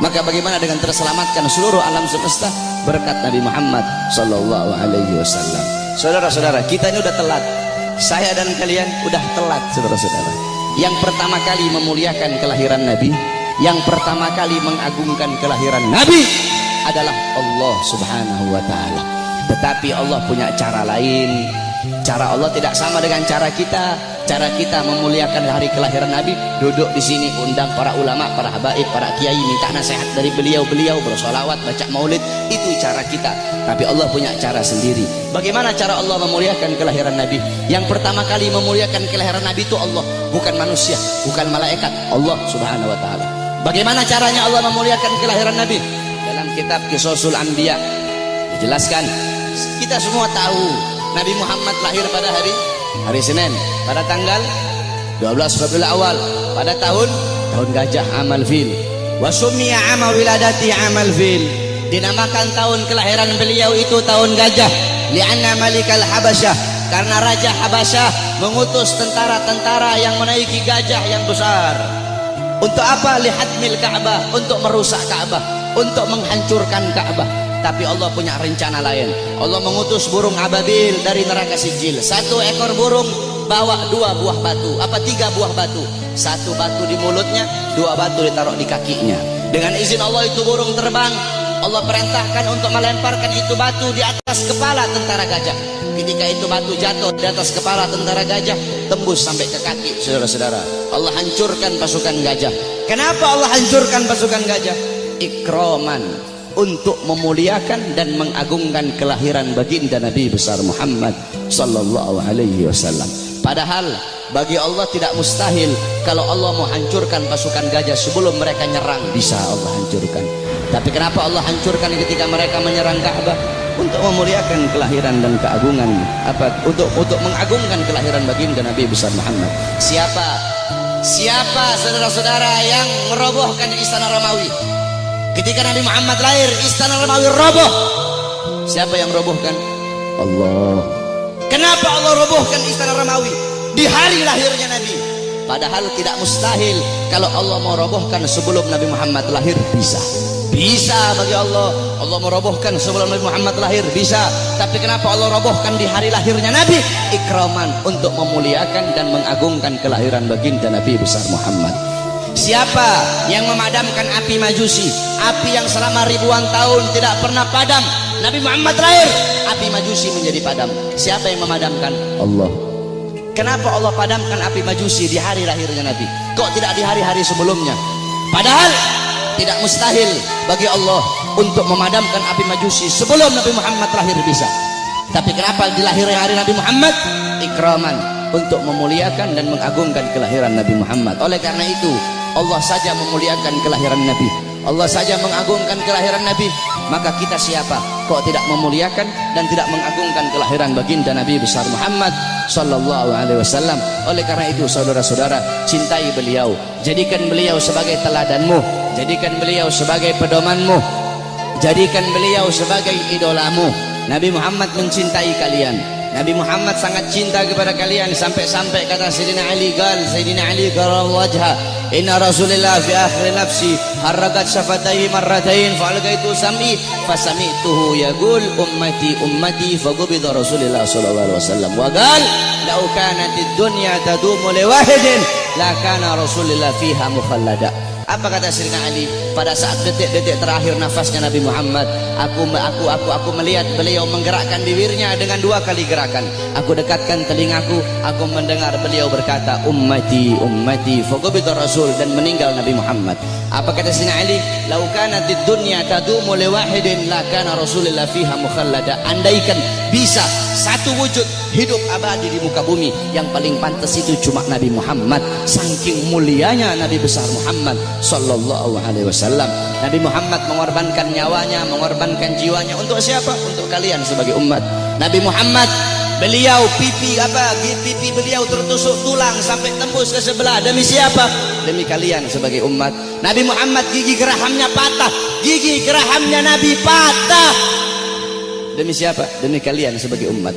Maka bagaimana dengan terselamatkan seluruh alam semesta berkat Nabi Muhammad sallallahu alaihi wasallam. Saudara-saudara, kita ini udah telat. Saya dan kalian udah telat, saudara-saudara. Yang pertama kali memuliakan kelahiran Nabi, yang pertama kali mengagungkan kelahiran Nabi adalah Allah Subhanahu wa taala. Tetapi Allah punya cara lain. Cara Allah tidak sama dengan cara kita. Cara kita memuliakan hari kelahiran Nabi, duduk di sini undang para ulama, para habaib, para kiai, minta nasihat dari beliau-beliau, bersolawat, baca maulid. Itu cara kita. Tapi Allah punya cara sendiri. Bagaimana cara Allah memuliakan kelahiran Nabi? Yang pertama kali memuliakan kelahiran Nabi itu Allah, bukan manusia, bukan malaikat, Allah Subhanahu wa taala. Bagaimana caranya Allah memuliakan kelahiran Nabi? Dalam kitab Qisasul Anbiya dijelaskan. Kita semua tahu Nabi Muhammad lahir pada hari Senin, pada tanggal 12 Rabiul Awal, pada tahun gajah, amal fil. Wa summiya ama wiladati amal fil. Dinamakan tahun kelahiran beliau itu tahun gajah, li'anna malikal Habasyah, karena raja Habasyah mengutus tentara-tentara yang menaiki gajah yang besar. Untuk apa? Lihadmil Ka'bah, untuk merusak Ka'bah, untuk menghancurkan Ka'bah. Tapi Allah punya rencana lain. Allah mengutus burung ababil dari neraka Sijil. Satu ekor burung bawa 2 buah batu, 3 buah batu. 1 batu di mulutnya, 2 batu ditaruh di kakinya. Dengan izin Allah itu burung terbang. Allah perintahkan untuk melemparkan itu batu di atas kepala tentara gajah. Ketika itu batu jatuh di atas kepala tentara gajah, tembus sampai ke kaki, saudara-saudara. Allah hancurkan pasukan gajah. Kenapa Allah hancurkan pasukan gajah? Ikraman, untuk memuliakan dan mengagungkan kelahiran baginda Nabi besar Muhammad sallallahu alaihi wasallam. Padahal bagi Allah tidak mustahil kalau Allah mau hancurkan pasukan gajah sebelum mereka nyerang, bisa Allah hancurkan. Tapi kenapa Allah hancurkan ketika mereka menyerang Ka'bah? Untuk memuliakan kelahiran dan keagungan, untuk mengagungkan kelahiran baginda Nabi besar Muhammad. Siapa saudara-saudara yang merobohkan istana Romawi? Ketika Nabi Muhammad lahir, istana Romawi roboh. Siapa yang robohkan? Allah. Kenapa Allah robohkan istana Romawi di hari lahirnya Nabi? Padahal tidak mustahil kalau Allah mau robohkan sebelum Nabi Muhammad lahir, bisa. Bisa bagi Allah. Allah merobohkan sebelum Nabi Muhammad lahir, bisa. Tapi kenapa Allah robohkan di hari lahirnya Nabi? Ikraman, untuk memuliakan dan mengagungkan kelahiran baginda Nabi besar Muhammad. Siapa yang memadamkan api Majusi, api yang selama ribuan tahun tidak pernah padam? Nabi Muhammad lahir, api Majusi menjadi padam. Siapa yang memadamkan? Allah. Kenapa Allah padamkan api Majusi di hari lahirnya Nabi? Kok tidak di hari-hari sebelumnya? Padahal tidak mustahil bagi Allah untuk memadamkan api Majusi sebelum Nabi Muhammad lahir, bisa. Tapi kenapa di lahirnya hari Nabi Muhammad? Ikraman, untuk memuliakan dan mengagungkan kelahiran Nabi Muhammad. Oleh karena itu Allah saja memuliakan kelahiran Nabi, Allah saja mengagungkan kelahiran Nabi. Maka kita siapa kok tidak memuliakan dan tidak mengagungkan kelahiran baginda Nabi besar Muhammad sallallahu alaihi wasallam. Oleh karena itu saudara-saudara, cintai beliau, jadikan beliau sebagai teladanmu, jadikan beliau sebagai pedomanmu, jadikan beliau sebagai idolamu. Nabi Muhammad mencintai kalian, Nabi Muhammad sangat cinta kepada kalian, sampai-sampai kata Sayyidina Ali karramallahu wajha, inna Rasulillah fi akhir nafsi harakat syafataihi marratain fa'alqaitu sam'i fasami'tuhu yaqul ummati ummati faqubida Rasulillah sallallahu alaihi wasallam wa qala law kanatid dunya tadumu li wahidin la kana Rasulillah fiha mukhallada. Apa kata Sayyidina Ali pada saat detik-detik terakhir nafasnya Nabi Muhammad? Aku melihat beliau menggerakkan bibirnya dengan 2 kali gerakan. Aku dekatkan telingaku, aku mendengar beliau berkata ummati ummati faqubida Rasul, dan meninggal Nabi Muhammad. Apa kata Sayyidina Ali? Lau kanatid dunya tadumu li wahidin la kana Rasulillah fiha mukhallada. Andaikan bisa satu wujud hidup abadi di muka bumi, yang paling pantas itu cuma Nabi Muhammad. Saking mulianya Nabi besar Muhammad sallallahu alaihi wasallam. Nabi Muhammad mengorbankan nyawanya, mengorbankan jiwanya untuk siapa? Untuk kalian sebagai umat. Nabi Muhammad, beliau pipi beliau tertusuk tulang sampai tembus ke sebelah. Demi siapa? Demi kalian sebagai umat. Nabi Muhammad gigi gerahamnya patah, gigi gerahamnya Nabi patah. Demi siapa? Demi kalian sebagai umat.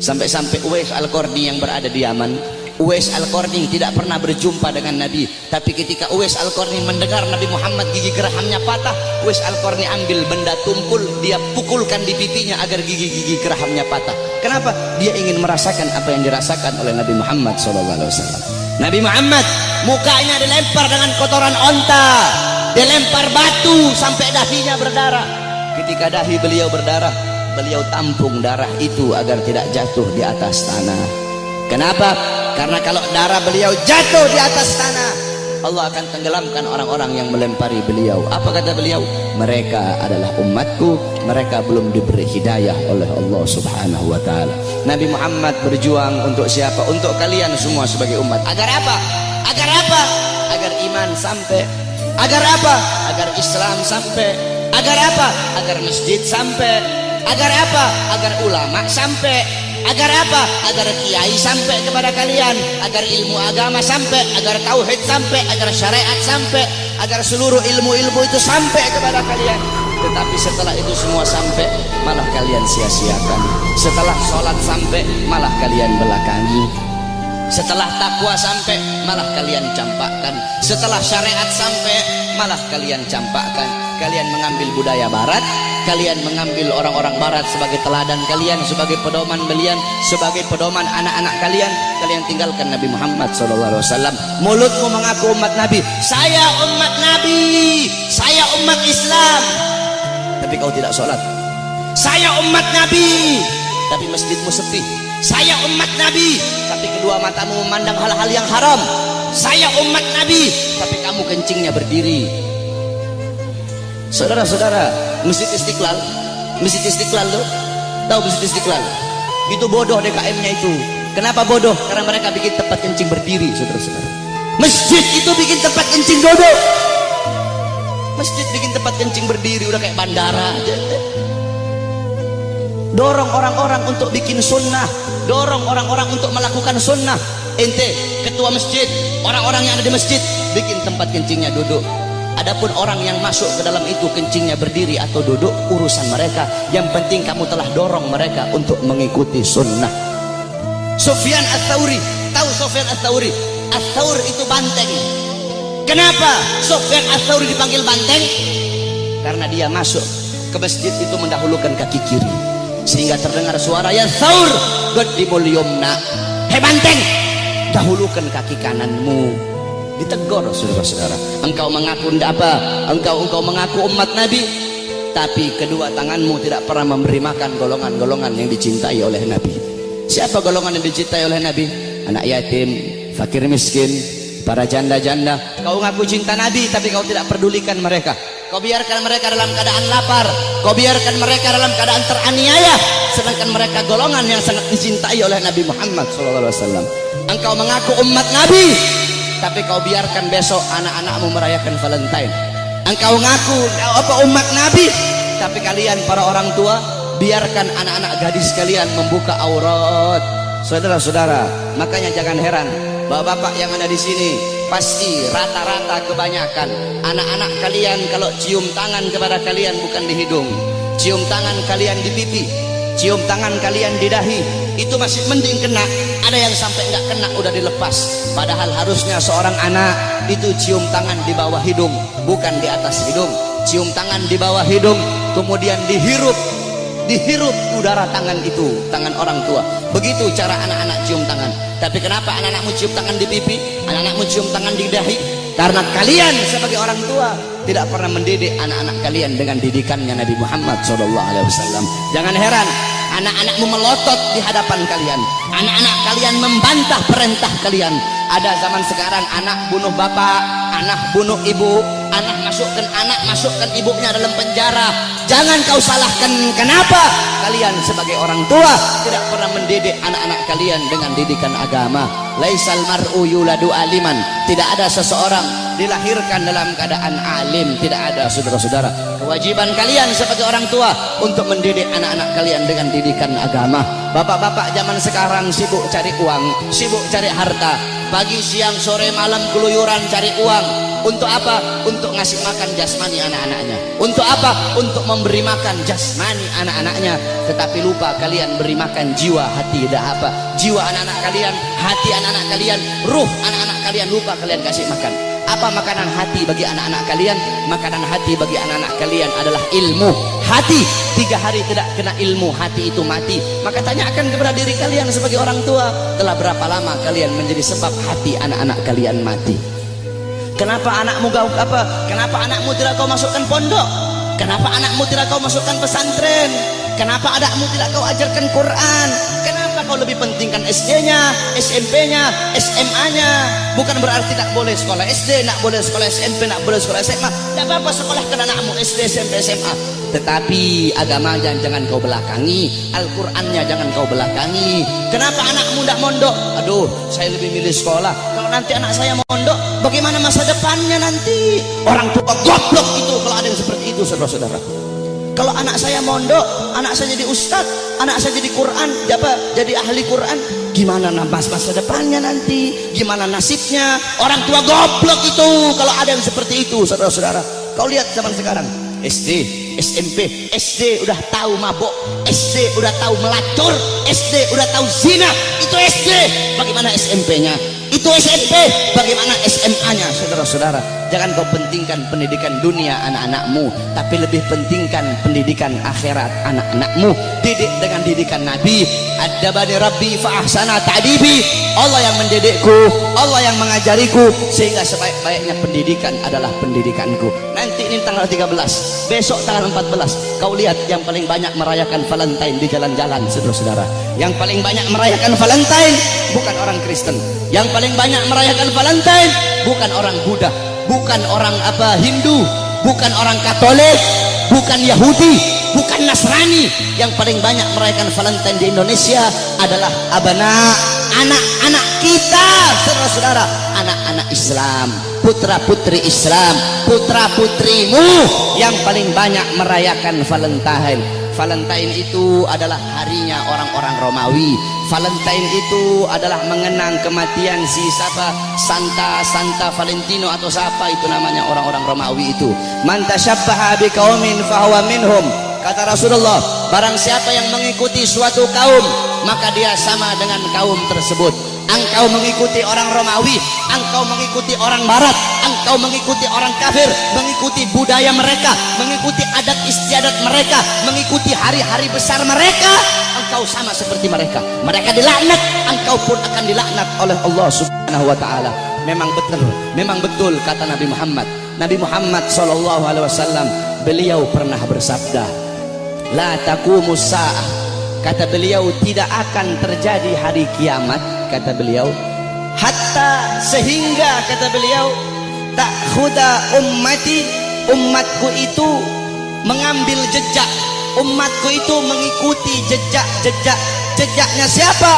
Sampai-sampai Uwais Al-Qarni yang berada di Yaman, Uwais Al-Qarni tidak pernah berjumpa dengan Nabi, tapi ketika Uwais Al-Qarni mendengar Nabi Muhammad gigi gerahamnya patah, Uwais Al-Qarni ambil benda tumpul, dia pukulkan di pipinya agar gigi-gigi gerahamnya patah. Kenapa? Dia ingin merasakan apa yang dirasakan oleh Nabi Muhammad SAW. Nabi Muhammad mukanya dilempar dengan kotoran onta, dilempar batu sampai dahinya berdarah. Ketika dahi beliau berdarah, beliau tampung darah itu agar tidak jatuh di atas tanah. Kenapa? Karena kalau darah beliau jatuh di atas tanah, Allah akan tenggelamkan orang-orang yang melempari beliau. Apa kata beliau? Mereka adalah umatku, mereka belum diberi hidayah oleh Allah Subhanahu wa ta'ala. Nabi Muhammad berjuang untuk siapa? Untuk kalian semua sebagai umat. Agar apa? Agar apa? Agar iman sampai. Agar apa? Agar Islam sampai. Agar apa? Agar masjid sampai. Agar apa? Agar ulama sampai. Agar apa? Agar kiai sampai kepada kalian, agar ilmu agama sampai, agar tauhid sampai, agar syariat sampai, agar seluruh ilmu-ilmu itu sampai kepada kalian. Tetapi setelah itu semua sampai, malah kalian sia-siakan. Setelah sholat sampai, malah kalian belakangi. Setelah takwa sampai, malah kalian campakkan. Setelah syariat sampai, malah kalian campakkan. Kalian mengambil budaya barat, kalian mengambil orang-orang barat sebagai teladan kalian, sebagai pedoman kalian, sebagai pedoman anak-anak kalian. Kalian tinggalkan Nabi Muhammad SAW. Mulutmu mengaku umat Nabi, saya umat Nabi, saya umat Islam, tapi kau tidak sholat. Saya umat Nabi, tapi masjidmu sepi. Saya umat Nabi, tapi kedua matamu memandang hal-hal yang haram. Saya umat Nabi, tapi kamu kencingnya berdiri. Saudara-saudara, Masjid Istiqlal tuh, tahu Masjid Istiqlal? Itu bodoh DKM-nya itu. Kenapa bodoh? Karena mereka bikin tempat kencing berdiri, saudara-saudara. Masjid itu bikin tempat kencing duduk. Masjid bikin tempat kencing berdiri, udah kayak bandara aja. Dorong orang-orang untuk bikin sunnah, dorong orang-orang untuk melakukan sunnah. Ente, ketua masjid, orang-orang yang ada di masjid, bikin tempat kencingnya duduk. Adapun orang yang masuk ke dalam itu kencingnya berdiri atau duduk, urusan mereka. Yang penting kamu telah dorong mereka untuk mengikuti sunnah. Sufyan Ats-Tsauri, tahu Sufyan Ats-Tsauri? Ats-Tsaur itu banteng. Kenapa Sufyan Ats-Tsauri dipanggil banteng? Karena dia masuk ke masjid itu mendahulukan kaki kiri, sehingga terdengar suara ya Tsaur qaddimul yumna. Hei banteng, dahulukan kaki kananmu. Ditegur saudara-saudara. Engkau mengaku apa? Engkau mengaku umat Nabi, tapi kedua tanganmu tidak pernah memberi makan golongan-golongan yang dicintai oleh Nabi. Siapa golongan yang dicintai oleh Nabi? Anak yatim, fakir miskin, para janda-janda. Kau ngaku cinta Nabi, tapi kau tidak pedulikan mereka. Kau biarkan mereka dalam keadaan lapar, kau biarkan mereka dalam keadaan teraniaya, sedangkan mereka golongan yang sangat dicintai oleh Nabi Muhammad SAW. Engkau mengaku umat Nabi, tapi kau biarkan besok anak-anakmu merayakan Valentine. Engkau ngaku umat Nabi, tapi kalian para orang tua biarkan anak-anak gadis kalian membuka aurat. Saudara-saudara, makanya jangan heran bapak-bapak yang ada di sini, pasti rata-rata kebanyakan anak-anak kalian kalau cium tangan kepada kalian bukan di hidung, cium tangan kalian di pipi, cium tangan kalian di dahi, itu masih mending kena. Ada yang sampai nggak kena udah dilepas. Padahal harusnya seorang anak itu cium tangan di bawah hidung, bukan di atas hidung. Cium tangan di bawah hidung, kemudian dihirup udara tangan itu, tangan orang tua. Begitu cara anak-anak cium tangan. Tapi kenapa anak-anakmu cium tangan di pipi, anak-anakmu cium tangan di dahi? Karena kalian sebagai orang tua tidak pernah mendidik anak-anak kalian dengan didikannya Nabi Muhammad SAW. Jangan heran anak-anakmu melotot di hadapan kalian, anak-anak kalian membantah perintah kalian. Ada zaman sekarang anak bunuh bapak, anak bunuh ibu, anak masukkan ibunya dalam penjara. Jangan kau salahkan, kenapa kalian sebagai orang tua tidak pernah mendidik anak-anak kalian dengan didikan agama. Laisal mar'u yuladu aliman, tidak ada seseorang dilahirkan dalam keadaan alim, tidak ada. Saudara-saudara, kewajiban kalian sebagai orang tua untuk mendidik anak-anak kalian dengan didikan agama. Bapak-bapak zaman sekarang sibuk cari uang, sibuk cari harta. pagi siang sore malam keluyuran cari uang. Untuk apa? Untuk ngasih makan jasmani anak-anaknya. Untuk apa? Untuk memberi makan jasmani anak-anaknya. Tetapi lupa kalian beri makan jiwa, hati, dah apa? Jiwa anak-anak kalian, hati anak-anak kalian, ruh anak-anak kalian, lupa kalian kasih makan. Apa makanan hati bagi anak-anak kalian? Makanan hati bagi anak-anak kalian adalah ilmu. Hati 3 hari tidak kena ilmu, hati itu mati. Maka tanyakan kepada diri kalian sebagai orang tua, telah berapa lama kalian menjadi sebab hati anak-anak kalian mati? Kenapa anakmu kenapa anakmu tidak kau masukkan pondok? Kenapa anakmu tidak kau masukkan pesantren? Kenapa anakmu tidak kau ajarkan Quran? Kenapa kau lebih pentingkan SD-nya, SMP-nya, SMA-nya? Bukan berarti tak boleh sekolah SD, tak boleh sekolah SMP, tak boleh sekolah SMA. Tak apa-apa sekolahkan anakmu SD, SMP, SMA. Tetapi agama jangan kau belakangi, Al-Qurannya jangan kau belakangi. Kenapa anakmu tidak mondok? Aduh, saya lebih milih sekolah. Kalau nanti anak saya mondok, bagaimana masa depannya nanti? Orang tua goblok itu kalau ada yang seperti itu, saudara-saudara. Kalau anak saya mondok, anak saya jadi ustad, anak saya jadi Quran, jadi ahli Quran, gimana masa depannya nanti? Gimana nasibnya? Orang tua goblok itu kalau ada yang seperti itu, saudara-saudara. Kau lihat zaman sekarang, SD, SMP, SD udah tahu mabok, SD udah tahu melacur, SD udah tahu zina. Itu SD. Bagaimana SMP-nya? Itu SMP. Bagaimana SMA-nya, saudara-saudara? Jangan kau pentingkan pendidikan dunia anak-anakmu, tapi lebih pentingkan pendidikan akhirat anak-anakmu. Didik dengan didikan Nabi. Adabani Rabbi fa ahsana ta'dibi. Allah yang mendidikku, Allah yang mengajariku, sehingga sebaik-baiknya pendidikan adalah pendidikanku. Nanti ini tanggal 13, besok tanggal 14. Kau lihat yang paling banyak merayakan Valentine di jalan-jalan, saudara-saudara. Yang paling banyak merayakan Valentine bukan orang Kristen. Yang paling banyak merayakan Valentine bukan orang Buddha, bukan orang Hindu, bukan orang Katolik, bukan Yahudi, bukan Nasrani. Yang paling banyak merayakan Valentine di Indonesia adalah anak-anak kita, saudara-saudara, anak-anak Islam, putra-putri Islam, putra-putrimu yang paling banyak merayakan Valentine. Valentine itu adalah harinya orang-orang Romawi. Valentine itu adalah mengenang kematian si Santa Valentino atau siapa itu namanya orang-orang Romawi itu. Man tasyabbaha biqaumin fahuwa minhum. Kata Rasulullah, barang siapa yang mengikuti suatu kaum, maka dia sama dengan kaum tersebut. Engkau mengikuti orang Romawi, engkau mengikuti orang Barat, engkau mengikuti orang kafir, mengikuti budaya mereka, mengikuti adat istiadat mereka, mengikuti hari-hari besar mereka, engkau sama seperti mereka. Mereka dilaknat, engkau pun akan dilaknat oleh Allah Subhanahu wa taala. Memang betul kata Nabi Muhammad. Nabi Muhammad sallallahu alaihi wasallam, beliau pernah bersabda, la taqumus saah. Kata beliau, tidak akan terjadi hari kiamat, kata beliau, hatta sehingga kata beliau, ta'khuda ummati, umatku itu mengambil jejak, umatku itu mengikuti jejaknya siapa?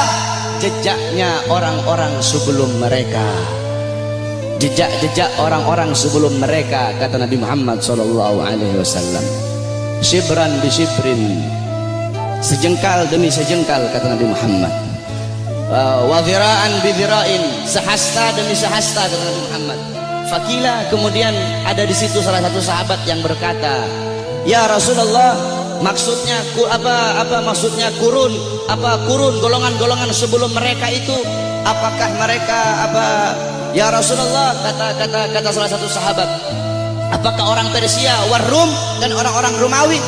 Jejaknya orang-orang sebelum mereka, jejak orang-orang sebelum mereka, kata Nabi Muhammad sallallahu alaihi wasallam. Shibran bi shibrin, sejengkal demi sejengkal, kata Nabi Muhammad. Wa dhira'an bi dhira'in, sehasta demi sehasta, kata Nabi Muhammad. Fakila, kemudian ada di situ salah satu sahabat yang berkata, ya Rasulullah, maksudnya maksudnya kurun golongan-golongan sebelum mereka itu, apakah mereka ya Rasulullah, kata salah satu sahabat, apakah orang Persia, Warum, dan orang-orang Romawi?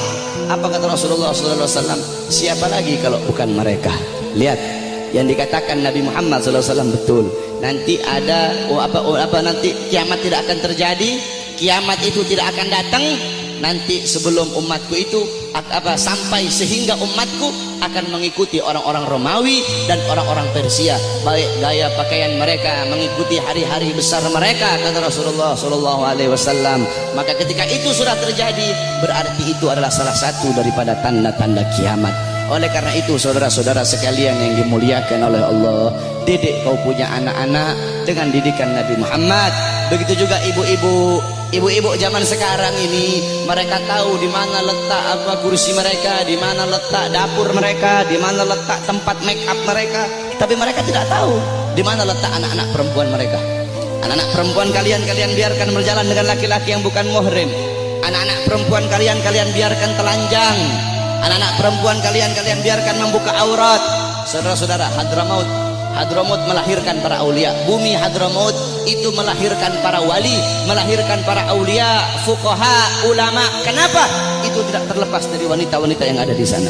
Apa kata Rasulullah SAW? Siapa lagi kalau bukan mereka? Lihat, yang dikatakan Nabi Muhammad SAW betul. Nanti ada nanti kiamat tidak akan terjadi, kiamat itu tidak akan datang nanti sebelum umatku itu sampai, sehingga umatku akan mengikuti orang-orang Romawi dan orang-orang Persia, baik gaya pakaian mereka, mengikuti hari-hari besar mereka, kata Rasulullah sallallahu alaihi wasallam. Maka ketika itu sudah terjadi, berarti itu adalah salah satu daripada tanda-tanda kiamat. Oleh karena itu, saudara-saudara sekalian yang dimuliakan oleh Allah, didik kau punya anak-anak dengan didikan Nabi Muhammad. Begitu juga ibu-ibu zaman sekarang ini, mereka tahu di mana letak kursi mereka, di mana letak dapur mereka, di mana letak tempat make up mereka, tapi mereka tidak tahu. Di mana letak anak-anak perempuan mereka? Anak-anak perempuan kalian biarkan berjalan dengan laki-laki yang bukan muhrim. Anak-anak perempuan kalian biarkan telanjang. Anak-anak perempuan kalian biarkan membuka aurat. Saudara-saudara, Hadramaut melahirkan para aulia. Bumi Hadramaut itu melahirkan para wali, melahirkan para aulia, fuqaha, ulama. Kenapa? Itu tidak terlepas dari wanita-wanita yang ada di sana.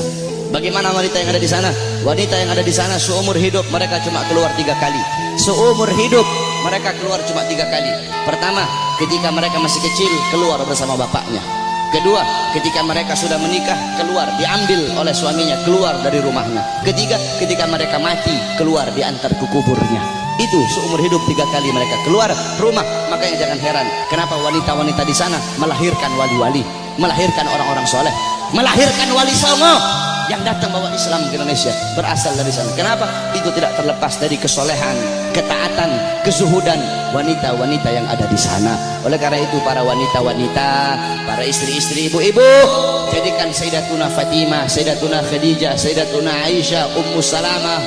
Bagaimana wanita yang ada di sana? Wanita yang ada di sana seumur hidup mereka cuma keluar 3 kali. Seumur hidup mereka keluar cuma 3 kali. Pertama, ketika mereka masih kecil keluar bersama bapaknya. Kedua, ketika mereka sudah menikah keluar, diambil oleh suaminya, keluar dari rumahnya. Ketiga, ketika mereka mati keluar, diantar ke kuburnya. Itu seumur hidup 3 kali mereka keluar rumah. Makanya jangan heran kenapa wanita-wanita di sana melahirkan wali-wali, melahirkan orang-orang soleh, melahirkan wali songo yang datang bawa Islam ke Indonesia berasal dari sana. Kenapa? Itu tidak terlepas dari kesolehan, ketaatan, kezuhudan wanita-wanita yang ada di sana. Oleh karena itu para wanita-wanita, para istri-istri, ibu-ibu, jadikan Sayyidatuna Fatimah, Sayyidatuna Khadijah, Sayyidatuna Aisyah, Ummu Salamah,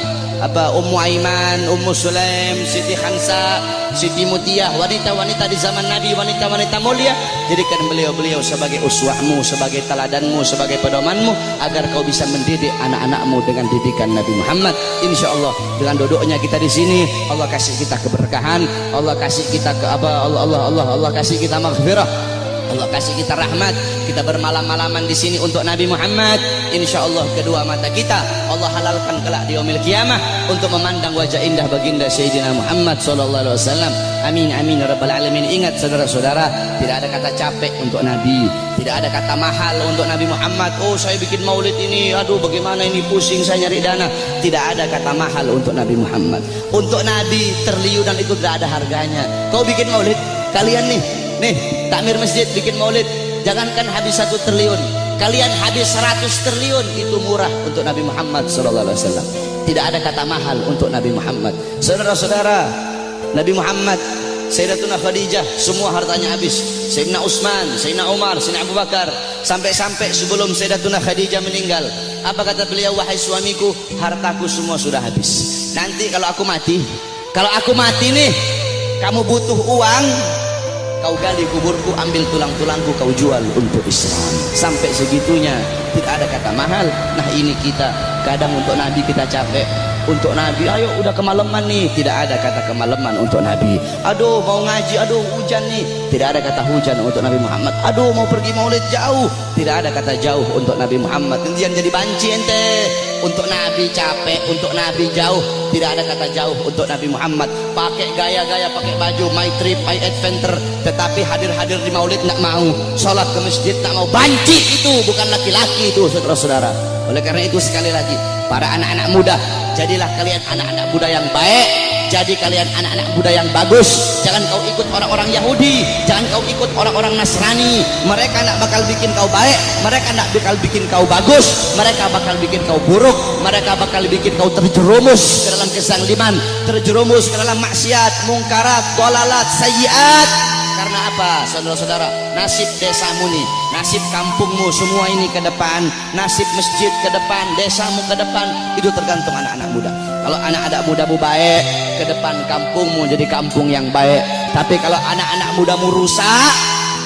Ummu Aiman, Ummu Sulaim, Siti Khansa, Siti Mutiyah, wanita-wanita di zaman Nabi, wanita-wanita mulia. Jadikan beliau-beliau sebagai uswahmu, sebagai teladanmu, sebagai pedomanmu, agar kau bisa mendidik anak-anakmu dengan didikan Nabi Muhammad. Insya Allah dengan duduknya kita di sini, Allah kasih kita keberkahan, Allah kasih kita Allah kasih kita maghfirah, Allah kasih kita rahmat. Kita bermalam-malaman di sini untuk Nabi Muhammad. Insya Allah kedua mata kita Allah halalkan kelak di yaumil qiyamah untuk memandang wajah indah baginda Sayyidina Muhammad sallallahu alaihi wasallam. Amin amin ya rabbal alamin. Ingat saudara-saudara, tidak ada kata capek untuk Nabi, tidak ada kata mahal untuk Nabi Muhammad. Oh saya bikin maulid ini, aduh bagaimana ini, pusing saya nyari dana. Tidak ada kata mahal untuk Nabi Muhammad. Untuk Nabi triliunan itu tidak ada harganya. Kau bikin maulid, kalian nih takmir masjid bikin maulid, jangankan habis 1 triliun, kalian habis 100 triliun, itu murah untuk Nabi Muhammad sallallahu alaihi wasallam. Tidak ada kata mahal untuk Nabi Muhammad. Saudara-saudara, Nabi Muhammad, Sayyidatuna Khadijah semua hartanya habis. Sayyidina Utsman, Sayyidina Umar, Sayyidina Abu Bakar, sampai-sampai sebelum Sayyidatuna Khadijah meninggal, apa kata beliau? Wahai suamiku, hartaku semua sudah habis. Nanti kalau aku mati nih, kamu butuh uang, kau gali kuburku, ambil tulang-tulangku, kau jual untuk Islam. Sampai segitunya, tidak ada kata mahal. Nah ini kita kadang untuk Nabi kita capek, untuk Nabi ayo udah kemalaman nih, tidak ada kata kemalaman untuk Nabi. Aduh mau ngaji, aduh hujan nih, tidak ada kata hujan untuk Nabi Muhammad. Aduh mau pergi maulid jauh, tidak ada kata jauh untuk Nabi Muhammad. Kemudian jadi banci ente, untuk Nabi capek, untuk Nabi jauh, tidak ada kata jauh untuk Nabi Muhammad. Pakai gaya-gaya, pakai baju my trip, my adventure, tetapi hadir-hadir di maulid nggak mau, sholat ke masjid nggak mau. Banci itu, bukan laki-laki itu saudara-saudara. Oleh karena itu sekali lagi, para anak-anak muda, jadilah kalian anak-anak muda yang baik, jadi kalian anak-anak muda yang bagus. Jangan kau ikut orang-orang Yahudi, jangan kau ikut orang-orang Nasrani. Mereka nak bakal bikin kau baik, mereka nak bakal bikin kau bagus, mereka bakal bikin kau buruk, mereka bakal bikin kau terjerumus ke dalam kezaliman, terjerumus ke dalam maksiat, mungkarat, dhalalat, sayyiat. Karena apa saudara-saudara? Nasib desamu nih, nasib kampungmu semua ini ke depan, nasib masjid ke depan, desamu ke depan, itu tergantung anak-anak muda. Kalau anak-anak mudamu baik, ke depan kampungmu jadi kampung yang baik. Tapi kalau anak-anak mudamu rusak,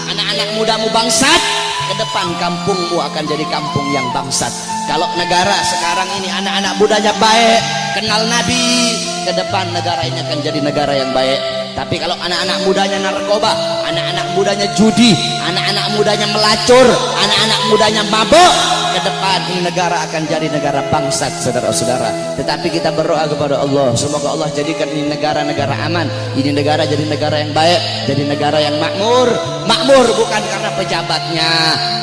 anak-anak mudamu bangsat, ke depan kampungmu akan jadi kampung yang bangsat. Kalau negara sekarang ini anak-anak mudanya baik, kenal Nabi, ke depan negara ini akan jadi negara yang baik. Tapi kalau anak-anak mudanya narkoba, anak-anak mudanya judi, anak-anak mudanya melacur, anak-anak mudanya mabuk, ke depan ini negara akan jadi negara bangsat saudara-saudara. Tetapi kita berdoa kepada Allah, semoga Allah jadikan ini negara-negara aman, ini negara jadi negara yang baik, jadi negara yang makmur. Makmur bukan karena pejabatnya,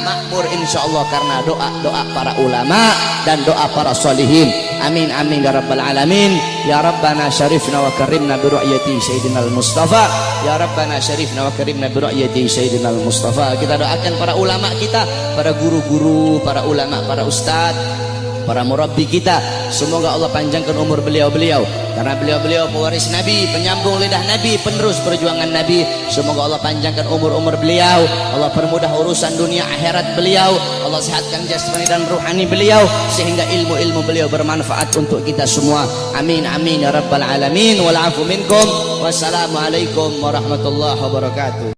makmur insya Allah karena doa-doa para ulama dan doa para solihin. Amin amin ya rabbal alamin. Ya Rabbana syarifna wa karimna bi ru'yati Sayyidina Mustafa. Ya Rabbana syarifna wa karimna bi ru'yati Sayyidina Mustafa. Kita doakan para ulama kita, para guru-guru, para ulama, para ustadz, para murabbi kita. Semoga Allah panjangkan umur beliau-beliau, karena beliau-beliau pewaris Nabi, penyambung lidah Nabi, penerus perjuangan Nabi. Semoga Allah panjangkan umur-umur beliau, Allah permudah urusan dunia akhirat beliau, Allah sehatkan jasmani dan ruhani beliau, sehingga ilmu-ilmu beliau bermanfaat untuk kita semua. Amin amin ya rabbal alamin. Wal afu minkum. Wassalamualaikum warahmatullahi wabarakatuh.